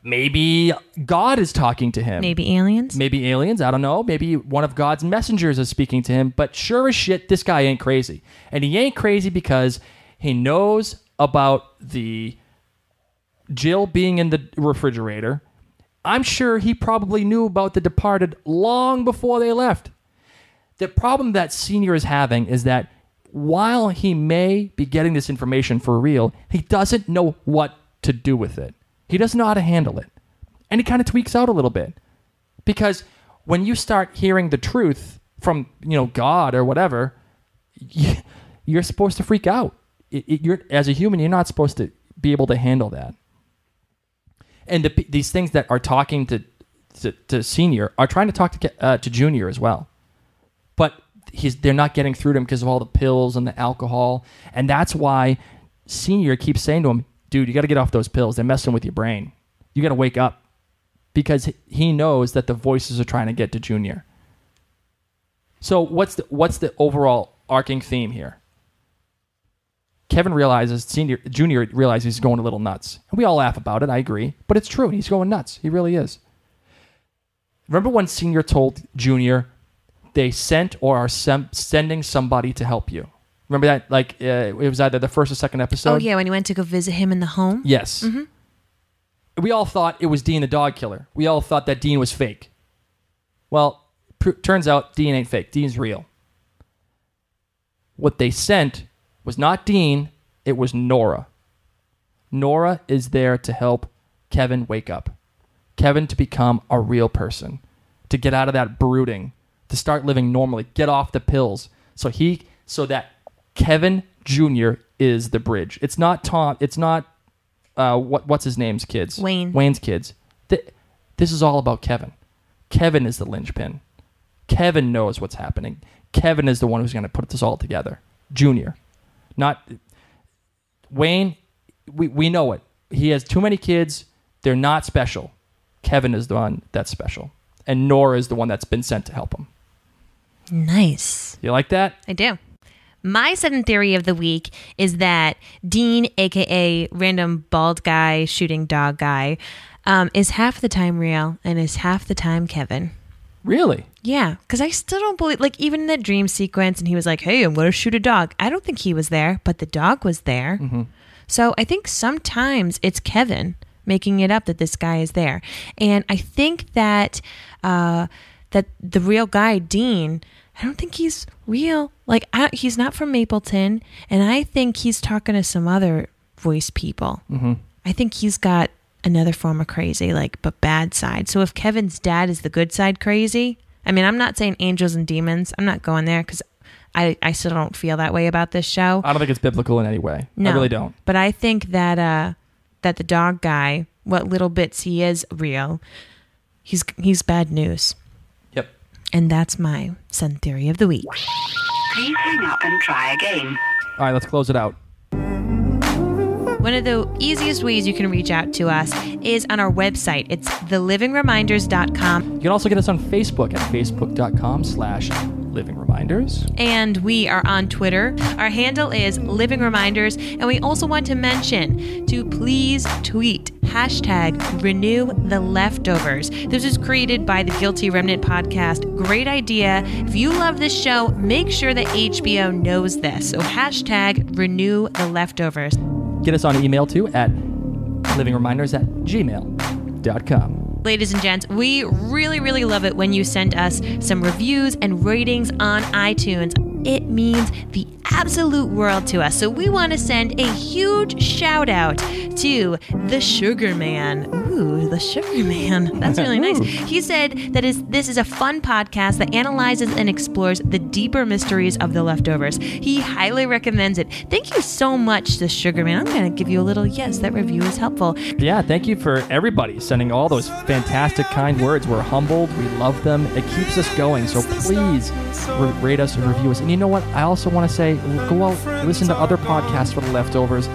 Maybe God is talking to him. Maybe aliens? Maybe aliens. I don't know. Maybe one of God's messengers is speaking to him. But sure as shit, this guy ain't crazy. And he ain't crazy because he knows about the Jill being in the refrigerator. I'm sure he probably knew about the departed long before they left. The problem that Senior is having is that while he may be getting this information for real, he doesn't know what to do with it. He doesn't know how to handle it. And he kind of tweaks out a little bit. Because when you start hearing the truth from, God or whatever, you're supposed to freak out. You're, as a human, you're not supposed to be able to handle that. And these things that are talking to Senior are trying to talk to Junior as well. But they're not getting through to him because of all the pills and the alcohol. And that's why Senior keeps saying to him, dude, you got to get off those pills. They're messing with your brain. You got to wake up. Because he knows that the voices are trying to get to Junior. So what's the overall arcing theme here? Kevin realizes, Junior realizes he's going a little nuts. And we all laugh about it, I agree. But it's true. He's going nuts. He really is. Remember when Senior told Junior they sent or are sending somebody to help you? Remember that? Like, it was either the first or second episode? Oh, yeah, when you went to go visit him in the home? Yes. Mm-hmm. We all thought it was Dean the dog killer. We all thought that Dean was fake. Well, turns out Dean ain't fake. Dean's real. What they sent was not Dean, it was Nora. Nora is there to help Kevin wake up. Kevin to become a real person. To get out of that brooding. To start living normally. Get off the pills. So that Kevin Jr. is the bridge. It's not Tom. It's not what's his name's kids. Wayne's kids. This is all about Kevin. Kevin is the linchpin. Kevin knows what's happening. Kevin is the one who's going to put this all together. Junior. Not Wayne. We know it. He has too many kids. They're not special. Kevin is the one that's special. And Nora is the one that's been sent to help him. Nice. You like that? I do. My sudden theory of the week is that Dean, a.k.a. random bald guy shooting dog guy, is half the time real and is half the time Kevin. Really? Yeah, because I still don't believe, like, even in that dream sequence, and he was like, hey, I'm going to shoot a dog. I don't think he was there, but the dog was there. Mm-hmm. So I think sometimes it's Kevin making it up that this guy is there. And I think that that the real guy, Dean, I don't think he's real. Like, he's not from Mapleton, and I think he's talking to some other voice people. Mm-hmm. I think he's got another form of crazy, like, but bad side. So if Kevin's dad is the good side crazy, I mean, I'm not saying angels and demons. I'm not going there because I still don't feel that way about this show. I don't think it's biblical in any way. No, I really don't. But I think that that the dog guy, what little bits he is real, he's bad news. Yep. And that's my Sun Theory of the Week. Please hang up and try again. All right, let's close it out. One of the easiest ways you can reach out to us is on our website. It's thelivingreminders.com. You can also get us on Facebook at facebook.com/livingreminders. And we are on Twitter. Our handle is Living Reminders. And we also want to mention to please tweet #RenewTheLeftovers. This was created by the Guilty Remnant podcast. Great idea. If you love this show, make sure that HBO knows this. So #RenewTheLeftovers. Get us on email too at livingreminders@gmail.com. Ladies and gents, we really, really love it when you send us some reviews and ratings on iTunes. It means the absolute world to us. So we want to send a huge shout out to the Sugar Man. Ooh, the Sugar Man. That's really nice. He said that this is a fun podcast that analyzes and explores the deeper mysteries of the leftovers. He highly recommends it. Thank you so much, the Sugar Man. I'm going to give you a little yes, that review is helpful. Yeah, thank you for everybody sending all those fantastic, kind words. We're humbled. We love them. It keeps us going. So please rate us and review us. And you know what? I also want to say, go out, listen to other podcasts for the leftovers.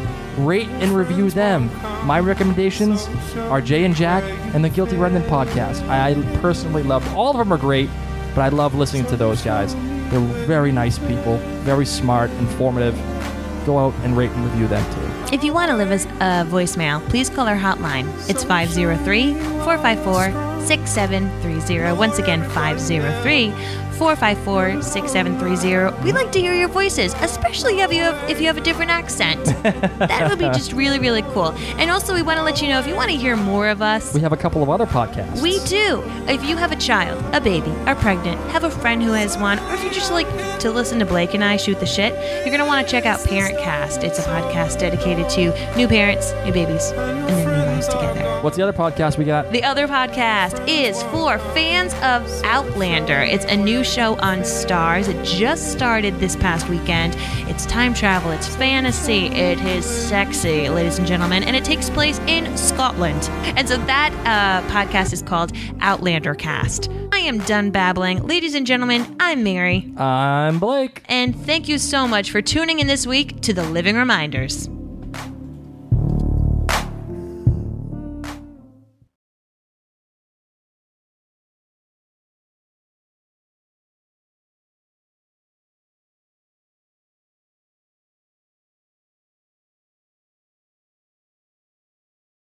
rate and review them. My recommendations are Jay and Jack and the Guilty Remnant podcast. I personally love, all of them are great, but I love listening to those guys. They're very nice people, very smart, informative. Go out and rate and review them too. If you want to leave us a voicemail, please call our hotline. It's 503-454-6730. Once again, 503-454-6730. We like to hear your voices, especially if you have a different accent. That would be just really, really cool. And also, we want to let you know, if you want to hear more of us, we have a couple of other podcasts. We do. If you have a child, a baby, are pregnant, have a friend who has one, or if you just like to listen to Blake and I shoot the shit, you're going to want to check out Parent Cast. It's a podcast dedicated to new parents, new babies, and their new lives together. What's the other podcast we got? The other podcast is for fans of Outlander. It's a new show on Starz. It just started this past weekend. It's time travel, it's fantasy, it is sexy, ladies and gentlemen, and it takes place in Scotland. And so that podcast is called Outlander Cast. I am done babbling. Ladies and gentlemen, I'm Mary. I'm Blake. And thank you so much for tuning in this week to the Living Reminders.